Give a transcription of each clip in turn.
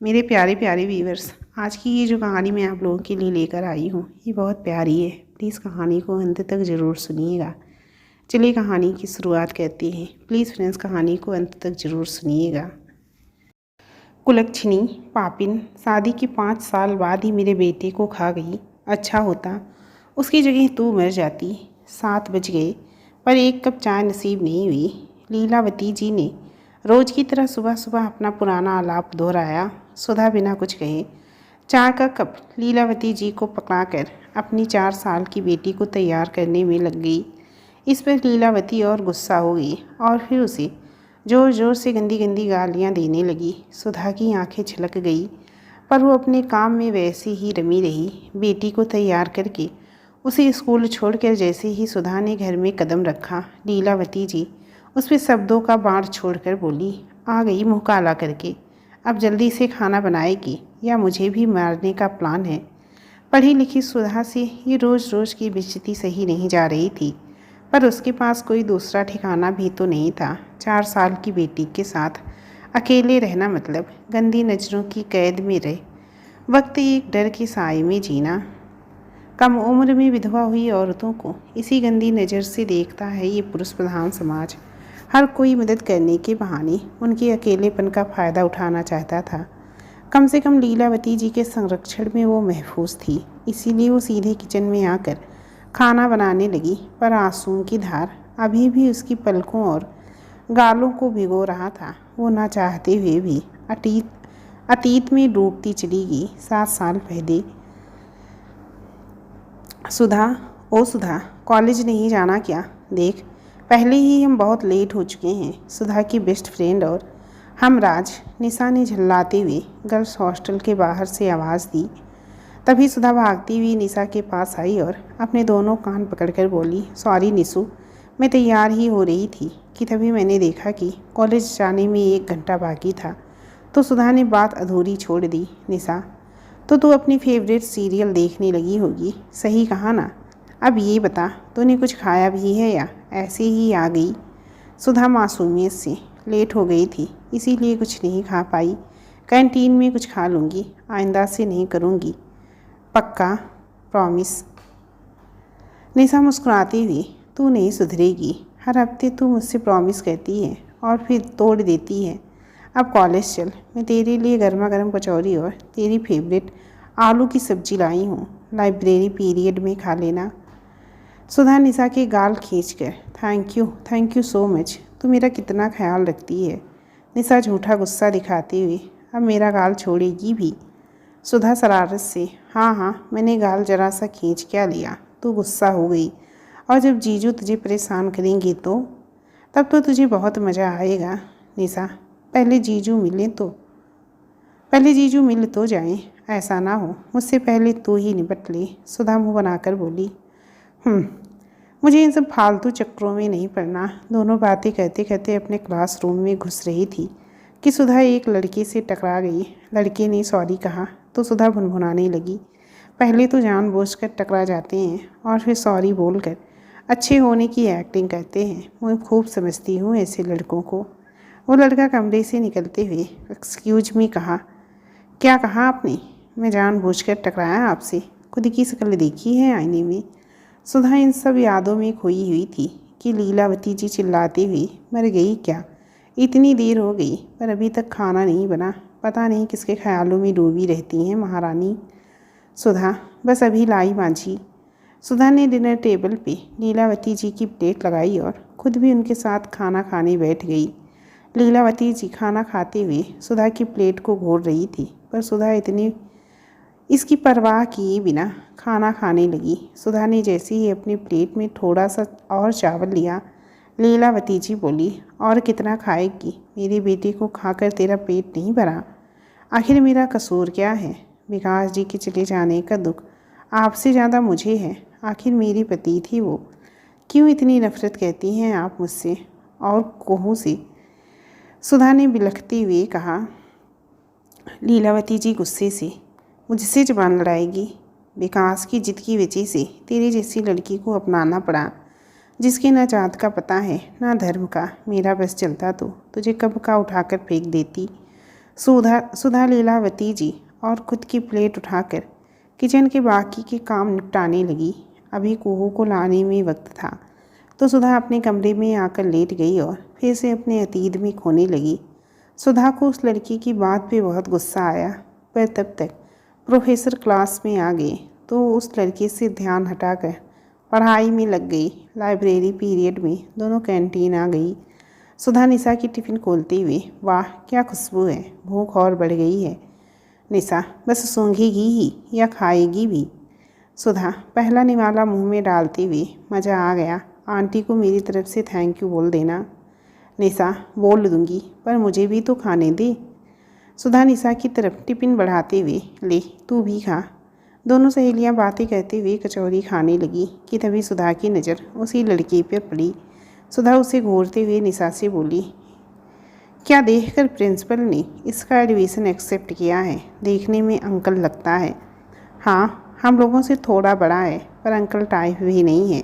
मेरे प्यारे प्यारे व्यूअर्स, आज की ये जो कहानी मैं आप लोगों के लिए लेकर आई हूँ ये बहुत प्यारी है। प्लीज़ कहानी को अंत तक ज़रूर सुनिएगा। चलिए कहानी की शुरुआत करते हैं। प्लीज़ फ्रेंड्स, कहानी को अंत तक ज़रूर सुनिएगा। कुलक्षणी पापिन शादी के 5 साल बाद ही मेरे बेटे को खा गई। अच्छा होता उसकी जगह तू मर जाती। 7 बज गए पर एक कप चाय नसीब नहीं हुई। लीलावती जी ने रोज़ की तरह सुबह सुबह अपना पुराना आलाप दोहराया। सुधा बिना कुछ कहे चाय का कप लीलावती जी को पकड़ाकर अपनी 4 साल की बेटी को तैयार करने में लग गई। इस पर लीलावती और गुस्सा हो गई और फिर उसे ज़ोर ज़ोर से गंदी गंदी गालियाँ देने लगी। सुधा की आंखें छलक गई पर वो अपने काम में वैसे ही रमी रही। बेटी को तैयार करके उसे स्कूल छोड़कर जैसे ही सुधा ने घर में कदम रखा, लीलावती जी उस पर शब्दों का बाढ़ छोड़कर बोली, आ गई मुँह काला करके। अब जल्दी से खाना बनाएगी या मुझे भी मारने का प्लान है। पढ़ी लिखी सुधा से ये रोज़ रोज़ की बेइज्जती सही नहीं जा रही थी, पर उसके पास कोई दूसरा ठिकाना भी तो नहीं था। 4 साल की बेटी के साथ अकेले रहना मतलब गंदी नज़रों की कैद में रह वक्त एक डर के साए में जीना। कम उम्र में विधवा हुई औरतों को इसी गंदी नज़र से देखता है ये पुरुष प्रधान समाज। हर कोई मदद करने के बहाने उनके अकेलेपन का फ़ायदा उठाना चाहता था। कम से कम लीलावती जी के संरक्षण में वो महफूज थी, इसीलिए वो सीधे किचन में आकर खाना बनाने लगी। पर आंसुओं की धार अभी भी उसकी पलकों और गालों को भिगो रहा था। वो ना चाहते हुए भी अतीत में डूबती चली गई। 7 साल पहले सुधा, ओ सुधा, कॉलेज नहीं जाना क्या? देख, पहले ही हम बहुत लेट हो चुके हैं। सुधा की बेस्ट फ्रेंड और हमराज निशा ने झल्लाते हुए गर्ल्स हॉस्टल के बाहर से आवाज़ दी। तभी सुधा भागती हुई निशा के पास आई और अपने दोनों कान पकड़कर बोली, सॉरी निशु, मैं तैयार ही हो रही थी कि तभी मैंने देखा कि कॉलेज जाने में 1 घंटा बाकी था, तो सुधा ने बात अधूरी छोड़ दी। निशा, तो तू अपनी फेवरेट सीरियल देखने लगी होगी, सही कहा ना? अब ये बता, तूने कुछ खाया भी है या ऐसे ही आ गई? सुधा मासूमियत से, लेट हो गई थी इसीलिए कुछ नहीं खा पाई। कैंटीन में कुछ खा लूँगी, आइंदा से नहीं करूँगी, पक्का, प्रॉमिस। निशा मुस्कुराती हुई, तू नहीं सुधरेगी। हर हफ्ते तू मुझसे प्रॉमिस करती है और फिर तोड़ देती है। अब कॉलेज चल, मैं तेरे लिए गर्मा गर्म कचौरी और तेरी फेवरेट आलू की सब्जी लाई हूँ, लाइब्रेरी पीरियड में खा लेना। सुधा निशा के गाल खींचकर, थैंक यू सो मच, तू मेरा कितना ख्याल रखती है। निशा झूठा गुस्सा दिखाते हुए, अब मेरा गाल छोड़ेगी भी? सुधा शरारत से, हाँ, मैंने गाल जरा सा खींच क्या लिया, तू गुस्सा हो गई। और जब जीजू तुझे परेशान करेंगे तो तब तो तुझे बहुत मज़ा आएगा। निशा, पहले जीजू मिल तो जाएं, ऐसा ना हो मुझसे पहले तू ही निपट ले। सुधा मुँह बनाकर बोली, मुझे इन सब फालतू चक्करों में नहीं पड़ना। दोनों बातें करते करते अपने क्लासरूम में घुस रही थी कि सुधा एक लड़के से टकरा गई। लड़के ने सॉरी कहा तो सुधा भुनभुनाने लगी, पहले तो जानबूझकर टकरा जाते हैं और फिर सॉरी बोलकर अच्छे होने की एक्टिंग करते हैं। मैं खूब समझती हूँ ऐसे लड़कों को। वो लड़का कमरे से निकलते हुए एक्सक्यूज मी कहा, क्या कहा आपने? मैं जानबूझकर टकराया आपसे? खुद की शक्ल देखी है आईने में? सुधा इन सब यादों में खोई हुई थी कि लीलावती जी चिल्लाते हुए, मर गई क्या? इतनी देर हो गई पर अभी तक खाना नहीं बना। पता नहीं किसके ख्यालों में डूबी रहती हैं महारानी। सुधा, बस अभी लाई माझी। सुधा ने डिनर टेबल पे लीलावती जी की प्लेट लगाई और खुद भी उनके साथ खाना खाने बैठ गई। लीलावती जी खाना खाते हुए सुधा की प्लेट को घोर रही थी, पर सुधा इसकी परवाह किए बिना खाना खाने लगी। सुधा ने जैसे ही अपनी प्लेट में थोड़ा सा और चावल लिया, लीलावती जी बोली, और कितना खाएगी? मेरे बेटे को खाकर तेरा पेट नहीं भरा? आखिर मेरा कसूर क्या है? विकास जी के चले जाने का दुख आपसे ज़्यादा मुझे है। आखिर मेरी पति थी वो। क्यों इतनी नफरत करती हैं आप मुझसे और कोहू से? सुधा ने बिलखते हुए कहा। लीलावती जी गुस्से से, मुझसे जुबान लड़ाएगी? विकास की जिद की वजह से तेरी जैसी लड़की को अपनाना पड़ा, जिसके ना जात का पता है ना धर्म का। मेरा बस चलता तो तुझे कब का उठाकर फेंक देती। सुधा सुधा लीलावती जी और खुद की प्लेट उठाकर किचन के बाकी के काम निपटाने लगी। अभी कुहू को लाने में वक्त था तो सुधा अपने कमरे में आकर लेट गई और फिर से अपने अतीत में खोने लगी। सुधा को उस लड़की की बात पे बहुत गुस्सा आया, पर तब तक प्रोफेसर क्लास में आ गए तो उस लड़के से ध्यान हटाकर पढ़ाई में लग गई। लाइब्रेरी पीरियड में दोनों कैंटीन आ गई। सुधा निशा की टिफ़िन खोलते हुए, वाह क्या खुशबू है, भूख और बढ़ गई है। निशा, बस सूंघेगी ही या खाएगी भी? सुधा पहला निवाला मुंह में डालते हुए, मज़ा आ गया, आंटी को मेरी तरफ से थैंक यू बोल देना। निशा, बोल दूंगी, पर मुझे भी तो खाने दे। सुधा निशा की तरफ टिफ़िन बढ़ाते हुए, ले तू भी खा। दोनों सहेलियां बातें करते हुए कचौरी खाने लगी कि तभी सुधा की नज़र उसी लड़की पर पड़ी। सुधा उसे घूरते हुए निशा से बोली, क्या देखकर प्रिंसिपल ने इसका एडमिशन एक्सेप्ट किया है? देखने में अंकल लगता है। हाँ, हम लोगों से थोड़ा बड़ा है, पर अंकल टाइप भी नहीं है।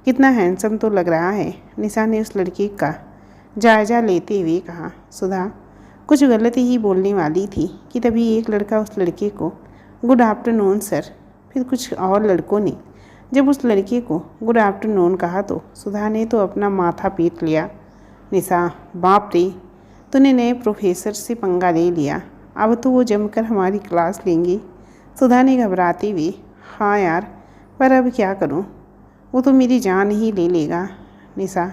कितना हैंडसम तो लग रहा है। निशा ने उस लड़के का जायज़ा लेते हुए कहा। सुधा कुछ गलत ही बोलने वाली थी कि तभी एक लड़का उस लड़के को गुड आफ्टरनून सर, फिर कुछ और लड़कों ने जब उस लड़के को गुड आफ्टरनून कहा तो सुधा ने तो अपना माथा पीट लिया। निशा, बाप रे, तूने नए प्रोफेसर से पंगा ले लिया, अब तो वो जमकर हमारी क्लास लेंगे। सुधा ने घबराते हुए, हाँ यार, पर अब क्या करूं, वो तो मेरी जान ही ले लेगा। निशा,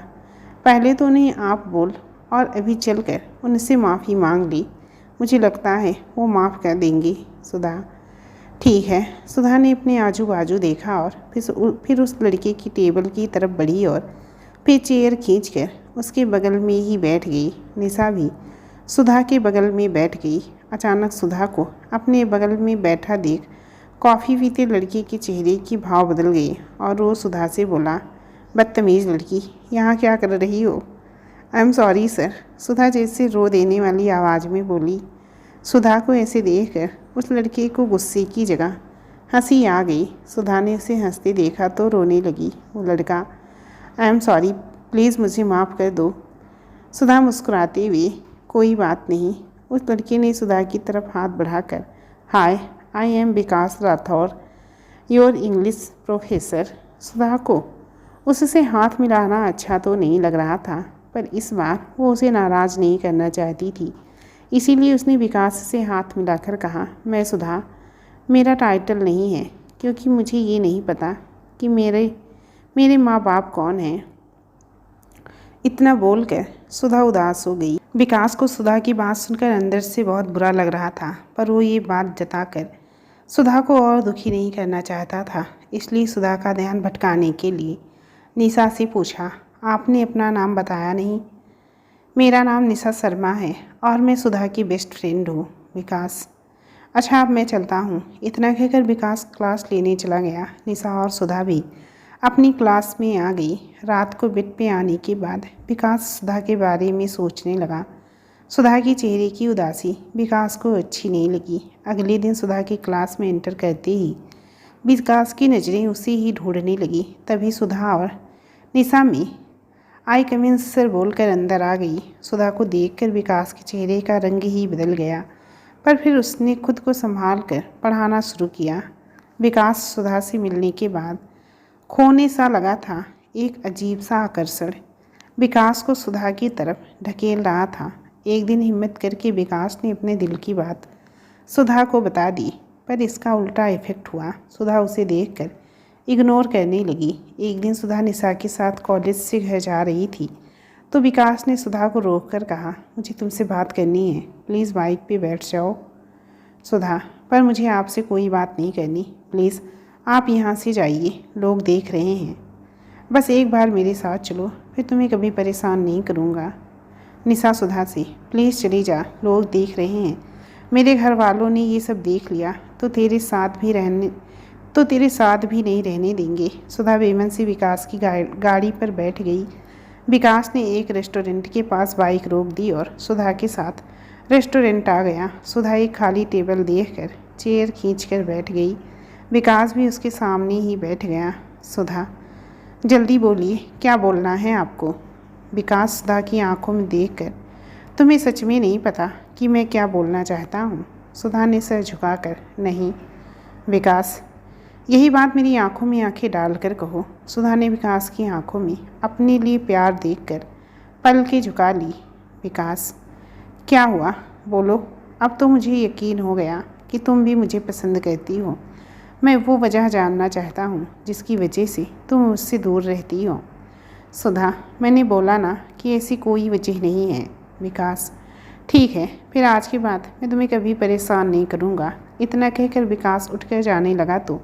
पहले तो उन्हें आप बोल और अभी चलकर उनसे माफ़ी मांग ली, मुझे लगता है वो माफ़ कर देंगे। सुधा, ठीक है। सुधा ने अपने आजू बाजू देखा और फिर उस लड़के की टेबल की तरफ बढ़ी और फिर चेयर खींचकर उसके बगल में ही बैठ गई। निशा भी सुधा के बगल में बैठ गई। अचानक सुधा को अपने बगल में बैठा देख कॉफ़ी पीते लड़के के चेहरे की भाव बदल गए और वो सुधा से बोला, बदतमीज़ लड़की, यहाँ क्या कर रही हो? आई एम सॉरी सर, सुधा जैसे रो देने वाली आवाज़ में बोली। सुधा को ऐसे देखकर उस लड़के को गुस्से की जगह हंसी आ गई। सुधा ने उसे हंसते देखा तो रोने लगी। वो लड़का, आई एम सॉरी, प्लीज़ मुझे माफ़ कर दो। सुधा मुस्कुराते हुए, कोई बात नहीं। उस लड़के ने सुधा की तरफ हाथ बढ़ाकर, hi, I am Vikas Rathore, your English professor. Sudha को उससे हाथ मिलाना अच्छा तो नहीं लग रहा था, पर इस बार वो उसे नाराज़ नहीं करना चाहती थी, इसीलिए उसने विकास से हाथ मिलाकर कहा, मैं सुधा, मेरा टाइटल नहीं है, क्योंकि मुझे ये नहीं पता कि मेरे माँ बाप कौन हैं। इतना बोलकर सुधा उदास हो गई। विकास को सुधा की बात सुनकर अंदर से बहुत बुरा लग रहा था, पर वो ये बात जताकर सुधा को और दुखी नहीं करना चाहता था, इसलिए सुधा का ध्यान भटकाने के लिए निशा से पूछा, आपने अपना नाम बताया नहीं? मेरा नाम निशा शर्मा है और मैं सुधा की बेस्ट फ्रेंड हूँ। विकास, अच्छा अब मैं चलता हूँ। इतना कहकर विकास क्लास लेने चला गया। निशा और सुधा भी अपनी क्लास में आ गई। रात को बेड पे आने के बाद विकास सुधा के बारे में सोचने लगा। सुधा की चेहरे की उदासी विकास को अच्छी नहीं लगी। अगले दिन सुधा की क्लास में एंटर करते ही विकास की नज़रें उसे ही ढूंढने लगी। तभी सुधा और निशा में आई कम इन सर बोलकर अंदर आ गई। सुधा को देखकर विकास के चेहरे का रंग ही बदल गया, पर फिर उसने खुद को संभाल कर पढ़ाना शुरू किया। विकास सुधा से मिलने के बाद खोने सा लगा था। एक अजीब सा आकर्षण विकास को सुधा की तरफ ढकेल रहा था। एक दिन हिम्मत करके विकास ने अपने दिल की बात सुधा को बता दी, पर इसका उल्टा इफेक्ट हुआ। सुधा उसे देखकर इग्नोर करने लगी। एक दिन सुधा निशा के साथ कॉलेज से घर जा रही थी तो विकास ने सुधा को रोककर कहा, मुझे तुमसे बात करनी है, प्लीज़ बाइक पे बैठ जाओ। सुधा, पर मुझे आपसे कोई बात नहीं करनी, प्लीज़ आप यहाँ से जाइए, लोग देख रहे हैं। बस एक बार मेरे साथ चलो, फिर तुम्हें कभी परेशान नहीं करूँगा। निशा सुधा से, प्लीज़ चली जा, लोग देख रहे हैं। मेरे घर वालों ने ये सब देख लिया तो तेरे साथ भी नहीं रहने देंगे। सुधा बेमन से विकास की गाड़ी पर बैठ गई। विकास ने एक रेस्टोरेंट के पास बाइक रोक दी और सुधा के साथ रेस्टोरेंट आ गया। सुधा एक खाली टेबल देखकर चेयर खींचकर बैठ गई। विकास भी उसके सामने ही बैठ गया। सुधा, जल्दी बोलिए, क्या बोलना है आपको? विकास सुधा की आंखों में देखकर, तुम्हें सच में नहीं पता कि मैं क्या बोलना चाहता हूँ? सुधा ने सर झुकाकर, नहीं विकास, यही बात मेरी आंखों में आंखें डालकर कहो। सुधा ने विकास की आंखों में अपने लिए प्यार देखकर पलकें झुका ली। विकास, क्या हुआ? बोलो। अब तो मुझे यकीन हो गया कि तुम भी मुझे पसंद करती हो। मैं वो वजह जानना चाहता हूँ जिसकी वजह से तुम मुझसे दूर रहती हो। सुधा, मैंने बोला ना कि ऐसी कोई वजह नहीं है। विकास, ठीक है, फिर आज के बाद मैं तुम्हें कभी परेशान नहीं करूँगा। इतना कहकर विकास उठकर जाने लगा तो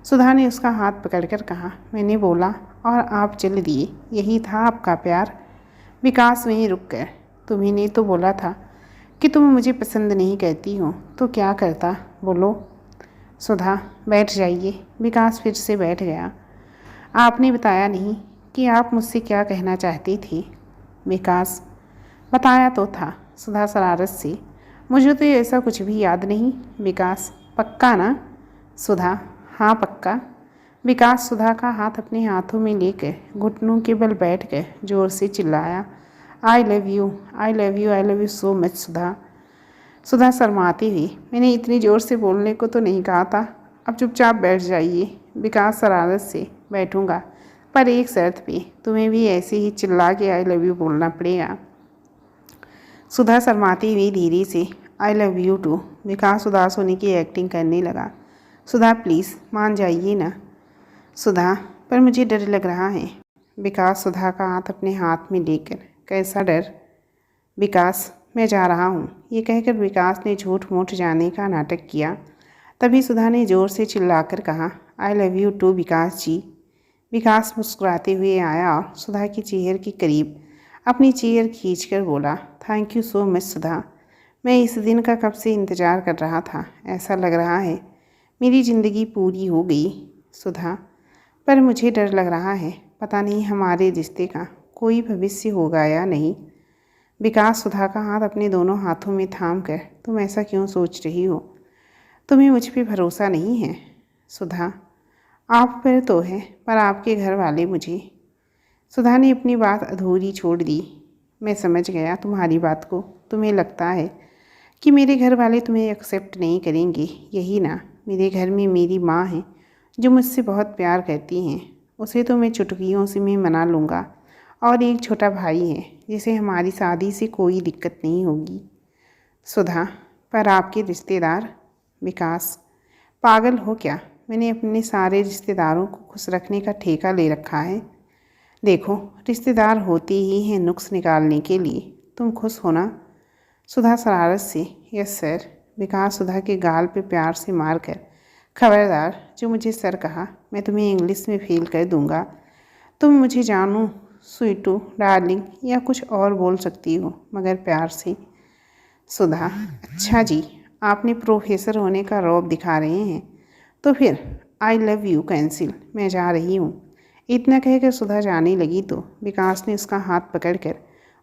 सुधा ने उसका हाथ पकड़कर कहा, मैंने बोला और आप चल दिए, यही था आपका प्यार? विकास वहीं रुक गए। तुम्ही ने तो बोला था कि तुम मुझे पसंद नहीं करती हो, तो क्या करता? बोलो। सुधा, बैठ जाइए। विकास फिर से बैठ गया। आपने बताया नहीं कि आप मुझसे क्या कहना चाहती थी? विकास, बताया तो था। सुधा शरारत से, मुझे तो ऐसा कुछ भी याद नहीं। विकास, पक्का ना? सुधा, हाँ पक्का। विकास सुधा का हाथ अपने हाथों में लेकर घुटनों के बल बैठ कर जोर से चिल्लाया, I love you, I love you, I love you so much Sudha. Sudha शर्माती हुई, मैंने इतनी ज़ोर से बोलने को तो नहीं कहा था। अब चुपचाप बैठ जाइए। विकास शरारत से, बैठूंगा, पर एक शर्त पे, तुम्हें भी ऐसे ही चिल्ला के आई लव यू बोलना पड़ेगा। सुधा शर्माती हुई धीरे से, आई लव यू टू। विकास उदास होने की एक्टिंग करने लगा। सुधा प्लीज़ मान जाइए ना। सुधा, पर मुझे डर लग रहा है। विकास सुधा का हाथ अपने हाथ में लेकर, कैसा डर? विकास, मैं जा रहा हूँ। ये कहकर विकास ने झूठ मूठ जाने का नाटक किया। तभी सुधा ने ज़ोर से चिल्लाकर कहा, आई लव यू टू विकास जी। विकास मुस्कुराते हुए आया और सुधा की चेयर के करीब अपनी चेयर खींचकर बोला, थैंक यू सो मच सुधा। मैं इस दिन का कब से इंतज़ार कर रहा था। ऐसा लग रहा है मेरी ज़िंदगी पूरी हो गई। सुधा, पर मुझे डर लग रहा है, पता नहीं हमारे रिश्ते का कोई भविष्य होगा या नहीं। विकास सुधा का हाथ अपने दोनों हाथों में थाम कर, तुम ऐसा क्यों सोच रही हो? तुम्हें मुझ पर भरोसा नहीं है? सुधा, आप पर तो है, पर आपके घर वाले मुझे। सुधा ने अपनी बात अधूरी छोड़ दी। मैं समझ गया तुम्हारी बात को। तुम्हें लगता है कि मेरे घर वाले तुम्हें एक्सेप्ट नहीं करेंगे, यही ना? मेरे घर में मेरी माँ है जो मुझसे बहुत प्यार करती हैं। उसे तो मैं चुटकियों से मैं मना लूँगा। और एक छोटा भाई है जिसे हमारी शादी से कोई दिक्कत नहीं होगी। सुधा, पर आपके रिश्तेदार? विकास, पागल हो क्या? मैंने अपने सारे रिश्तेदारों को खुश रखने का ठेका ले रखा है। देखो, रिश्तेदार होते ही हैं नुक्स निकालने के लिए। तुम खुश हो ना? सुधा शरारत से, यस सर। विकास सुधा के गाल पे प्यार से मारकर, खबरदार, जो मुझे सर कहा मैं तुम्हें इंग्लिश में फेल कर दूंगा। तुम मुझे जानू, स्वीटू, डार्लिंग या कुछ और बोल सकती हो, मगर प्यार से। सुधा, अच्छा जी, आपने प्रोफेसर होने का रौब दिखा रहे हैं, तो फिर आई लव यू कैंसिल, मैं जा रही हूँ। इतना कहकर सुधा जाने लगी तो विकास ने उसका हाथ पकड़कर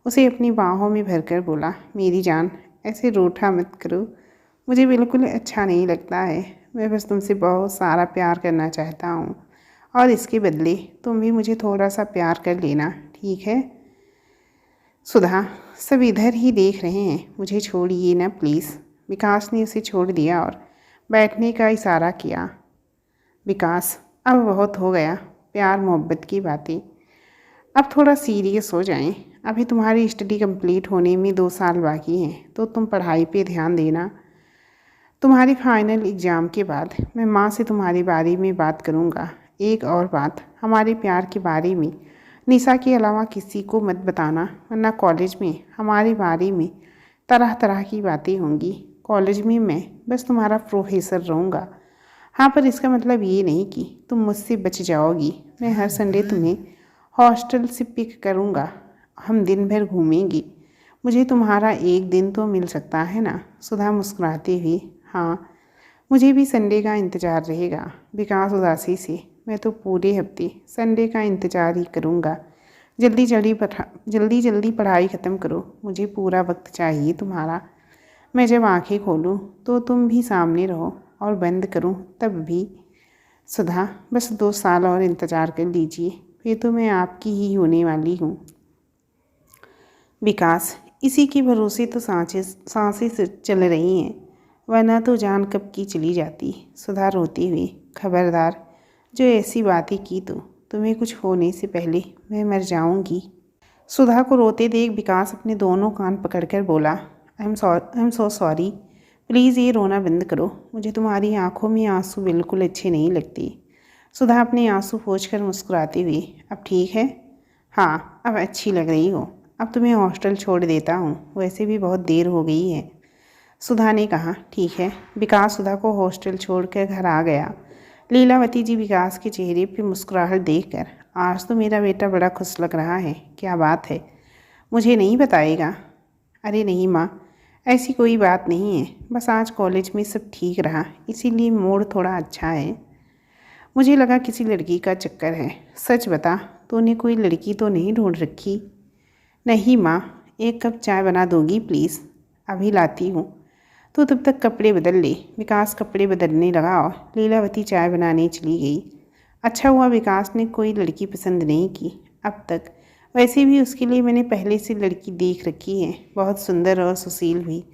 उसे अपनी बाहों में भरकर बोला, मेरी जान, ऐसे रूठा मत करो, मुझे बिल्कुल अच्छा नहीं लगता है। मैं बस तुमसे बहुत सारा प्यार करना चाहता हूँ, और इसके बदले तुम भी मुझे थोड़ा सा प्यार कर लेना, ठीक है? सुधा, सब इधर ही देख रहे हैं, मुझे छोड़िए ना प्लीज़। विकास ने उसे छोड़ दिया और बैठने का इशारा किया। विकास, अब बहुत हो गया प्यार मोहब्बत की बातें, अब थोड़ा सीरियस हो जाएं। अभी तुम्हारी स्टडी कंप्लीट होने में 2 साल बाकी हैं, तो तुम पढ़ाई पे ध्यान देना। तुम्हारी फाइनल एग्ज़ाम के बाद मैं माँ से तुम्हारे बारे में बात करूँगा। एक और बात, हमारे प्यार के बारे में निशा के अलावा किसी को मत बताना, वरना कॉलेज में हमारे बारे में तरह तरह की बातें होंगी। कॉलेज में मैं बस तुम्हारा प्रोफेसर रहूँगा। हाँ, पर इसका मतलब ये नहीं कि तुम मुझसे बच जाओगी। मैं हर संडे तुम्हें हॉस्टल से पिक करूँगा, हम दिन भर घूमेंगे। मुझे तुम्हारा एक दिन तो मिल सकता है ना? सुधा मुस्कुराती हुई, हाँ, मुझे भी संडे का इंतज़ार रहेगा। विकास उदासी से, मैं तो पूरे हफ्ते संडे का इंतज़ार ही करूँगा। जल्दी जल्दी पढ़ाई ख़त्म करो, मुझे पूरा वक्त चाहिए तुम्हारा। मैं जब आंखें खोलूँ तो तुम भी सामने रहो, और बंद करूँ तब भी। सुधा, बस 2 साल और इंतज़ार कर लीजिए, फिर तो मैं आपकी ही होने वाली हूँ। विकास, इसी के भरोसे तो सांसें चल रही हैं, वरना तो जान कब की चली जाती। सुधा रोती हुई, खबरदार, जो ऐसी बातें की तो तुम्हें कुछ होने से पहले मैं मर जाऊंगी। सुधा को रोते देख विकास अपने दोनों कान पकड़कर बोला, I am so sorry, please ये रोना बंद करो। मुझे तुम्हारी आंखों में आंसू बिल्कुल अच्छे नहीं लगते। सुधा अपने आंसू पोंछकर मुस्कुराती हुई, अब ठीक है? हाँ, अब अच्छी लग रही हो। अब तुम्हें हॉस्टल छोड़ देता हूँ, वैसे भी बहुत देर हो गई है। सुधा ने कहा, ठीक है। विकास सुधा को हॉस्टल छोड़कर घर आ गया। लीलावती जी विकास के चेहरे पर मुस्कुराहट देखकर, आज तो मेरा बेटा बड़ा खुश लग रहा है, क्या बात है? मुझे नहीं बताएगा? अरे नहीं माँ, ऐसी कोई बात नहीं है, बस आज कॉलेज में सब ठीक रहा, इसीलिए मूड थोड़ा अच्छा है। मुझे लगा किसी लड़की का चक्कर है। सच बता, तूने कोई लड़की तो नहीं ढूंढ रखी? नहीं माँ, एक कप चाय बना दोगी प्लीज़? अभी लाती हूँ, तो तब तक कपड़े बदल ले। विकास कपड़े बदलने लगा और लीलावती चाय बनाने चली गई। अच्छा हुआ विकास ने कोई लड़की पसंद नहीं की अब तक। वैसे भी उसके लिए मैंने पहले से लड़की देख रखी है, बहुत सुंदर और सुशील भी।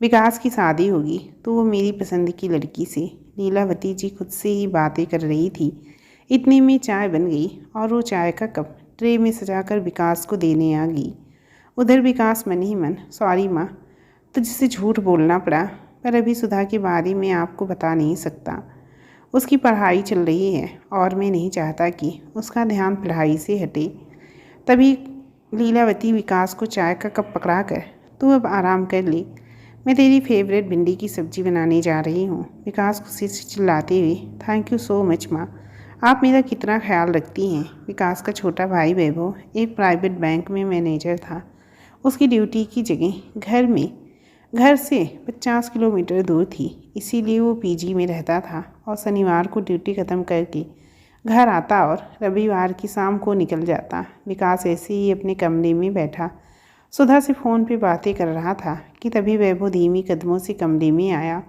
विकास की शादी होगी तो वो मेरी पसंद की लड़की से। लीलावती जी खुद से ही बातें कर रही थी। इतने में चाय बन गई और वो चाय का कप ट्रे में सजाकर विकास को देने आ गई। उधर विकास मन ही मन, सॉरी माँ, तुझसे झूठ बोलना पड़ा, पर अभी सुधा के बारे में आपको बता नहीं सकता। उसकी पढ़ाई चल रही है और मैं नहीं चाहता कि उसका ध्यान पढ़ाई से हटे। तभी लीलावती विकास को चाय का कप पकड़ा कर, तू अब आराम कर ले, मैं तेरी फेवरेट भिंडी की सब्ज़ी बनाने जा रही हूँ। विकास खुशी से चिल्लाते हुए, थैंक यू सो मच माँ, आप मेरा कितना ख्याल रखती हैं। विकास का छोटा भाई वैभव एक प्राइवेट बैंक में मैनेजर था। उसकी ड्यूटी की जगह घर से 50 किलोमीटर दूर थी, इसीलिए वो पीजी में रहता था और शनिवार को ड्यूटी ख़त्म करके घर आता और रविवार की शाम को निकल जाता। विकास ऐसे ही अपने कमरे में बैठा सुधा से फ़ोन पे बातें कर रहा था कि तभी वैभव धीमी कदमों से कमरे में आया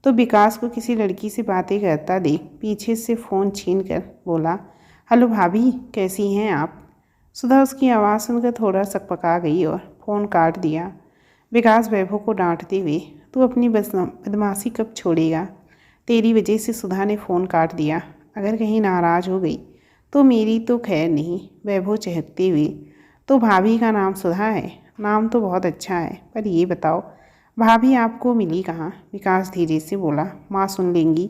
तो विकास को किसी लड़की से बातें करता देख पीछे से फ़ोन छीन कर बोला, हेलो भाभी, कैसी हैं आप? सुधा उसकी आवाज़ सुनकर थोड़ा सकपका गई और फ़ोन काट दिया। विकास वैभव को डांटते हुए, तू अपनी बदमाशी कब छोड़ेगा? तेरी वजह से सुधा ने फ़ोन काट दिया, अगर कहीं नाराज़ हो गई तो मेरी तो खैर नहीं। वैभव चहकते हुए, तो भाभी का नाम सुधा है? नाम तो बहुत अच्छा है, पर ये बताओ भाभी आपको मिली कहाँ? विकास धीरे से बोला, माँ सुन लेंगी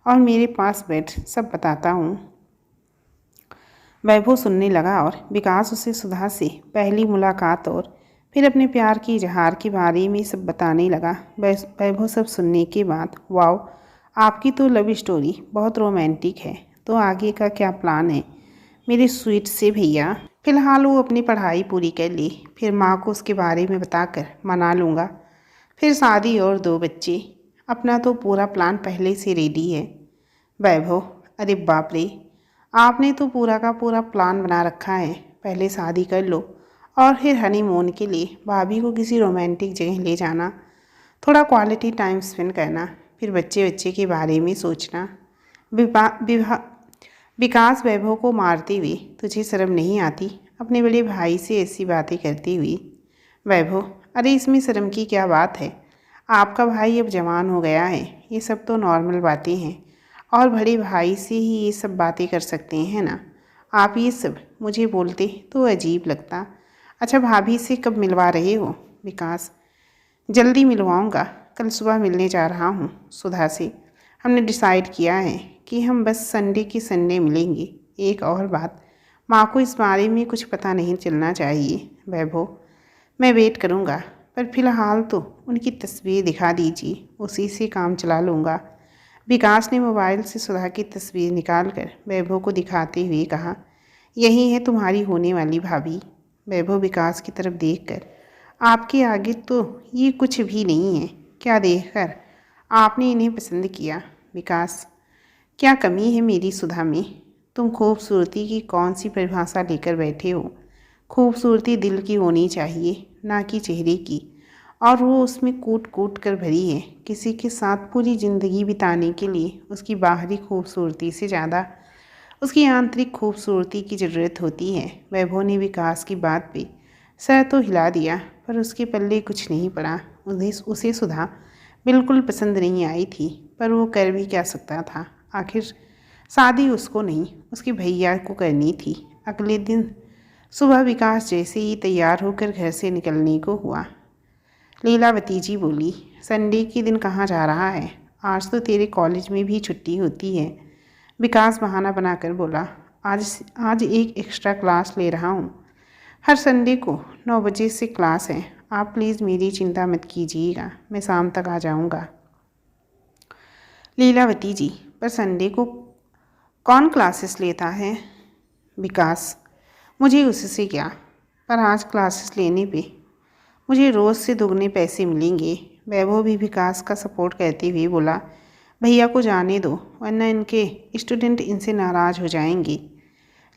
और मेरे पास बैठ सब बताता हूँ। वैभव सुनने लगा और विकास उसे सुधा से पहली मुलाकात और फिर अपने प्यार के इजहार के बारे में सब बताने लगा। वैभव सब सुनने के बाद, वाओ, आपकी तो लव स्टोरी बहुत रोमांटिक है, तो आगे का क्या प्लान है मेरे स्वीट से भैया? फ़िलहाल वो अपनी पढ़ाई पूरी कर ली, फिर माँ को उसके बारे में बताकर मना लूँगा, फिर शादी और 2 बच्चे। अपना तो पूरा प्लान पहले से रेडी है। वैभव, अरे बाप रे, आपने तो पूरा का पूरा प्लान बना रखा है। पहले शादी कर लो और फिर हनीमून के लिए भाभी को किसी रोमांटिक जगह ले जाना, थोड़ा क्वालिटी टाइम स्पेंड करना, फिर बच्चे के बारे में सोचना। विकास वैभव को मारते हुए, तुझे शर्म नहीं आती अपने बड़े भाई से ऐसी बातें करती हुई? वैभव, अरे इसमें शर्म की क्या बात है, आपका भाई अब जवान हो गया है, ये सब तो नॉर्मल बातें हैं और बड़े भाई से ही ये सब बातें कर सकते हैं ना। आप ये सब मुझे बोलते तो अजीब लगता। अच्छा, भाभी से कब मिलवा रहे हो? विकास, जल्दी मिलवाऊंगा, कल सुबह मिलने जा रहा हूँ सुधा से। हमने डिसाइड किया है कि हम बस संडे की संडे मिलेंगे। एक और बात, माँ को इस बारे में कुछ पता नहीं चलना चाहिए। वैभव, मैं वेट करूँगा, पर फिलहाल तो उनकी तस्वीर दिखा दीजिए, उसी से काम चला लूँगा। विकास ने मोबाइल से सुधा की तस्वीर निकालकर वैभव को दिखाते हुए कहा, यही है तुम्हारी होने वाली भाभी। वैभव विकास की तरफ देखकर, आपके आगे तो ये कुछ भी नहीं है, क्या देखकर आपने इन्हें पसंद किया? विकास, क्या कमी है मेरी सुधा में? तुम खूबसूरती की कौन सी परिभाषा लेकर बैठे हो? खूबसूरती दिल की होनी चाहिए, ना कि चेहरे की, और वो उसमें कूट कूट कर भरी है। किसी के साथ पूरी ज़िंदगी बिताने के लिए उसकी बाहरी खूबसूरती से ज़्यादा उसकी आंतरिक खूबसूरती की ज़रूरत होती है। वैभव ने विकास की बात पे सर तो हिला दिया। पर उसके पल्ले कुछ नहीं पड़ा। उसे सुधा बिल्कुल पसंद नहीं आई थी, पर वो कर भी क्या सकता था। आखिर शादी उसको नहीं, उसके भैया को करनी थी। अगले दिन सुबह विकास जैसे ही तैयार होकर घर से निकलने को हुआ, लीलावती जी बोली, संडे के दिन कहाँ जा रहा है? आज तो तेरे कॉलेज में भी छुट्टी होती है। विकास बहाना बनाकर बोला, आज एक एक्स्ट्रा क्लास ले रहा हूँ। हर संडे को 9 बजे से क्लास है। आप प्लीज़ मेरी चिंता मत कीजिएगा, मैं शाम तक आ जाऊँगा। लीलावती जी, पर संडे को कौन क्लासेस लेता है? विकास, मुझे उससे क्या, पर आज क्लासेस लेने पे मुझे रोज़ से दुगने पैसे मिलेंगे। वैभव भी विकास का सपोर्ट करते हुए बोला, भैया को जाने दो, वरना इनके स्टूडेंट इनसे नाराज़ हो जाएंगे।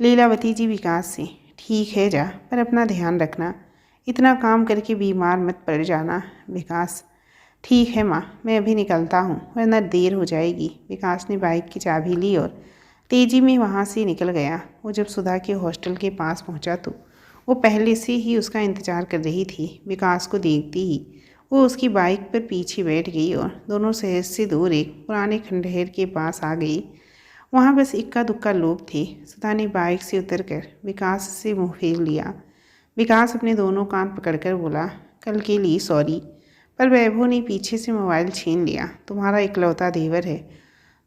लीलावती जी विकास से, ठीक है जा, पर अपना ध्यान रखना, इतना काम करके बीमार मत पड़ जाना। विकास, ठीक है माँ, मैं अभी निकलता हूँ, वरना देर हो जाएगी। विकास ने बाइक की चाबी ली और तेज़ी में वहाँ से निकल गया। वो जब सुधा के हॉस्टल के पास पहुँचा तो वो पहले से ही उसका इंतज़ार कर रही थी। विकास को देखती ही वो उसकी बाइक पर पीछे बैठ गई और दोनों शहर से दूर एक पुराने खंडहर के पास आ गई। वहाँ बस इक्का दुक्का लोग थे। सुधा ने बाइक से उतरकर विकास से मुँह फेर लिया। विकास अपने दोनों कान पकड़कर बोला, कल के लिए सॉरी। पर वैभव ने पीछे से मोबाइल छीन लिया। तुम्हारा इकलौता देवर है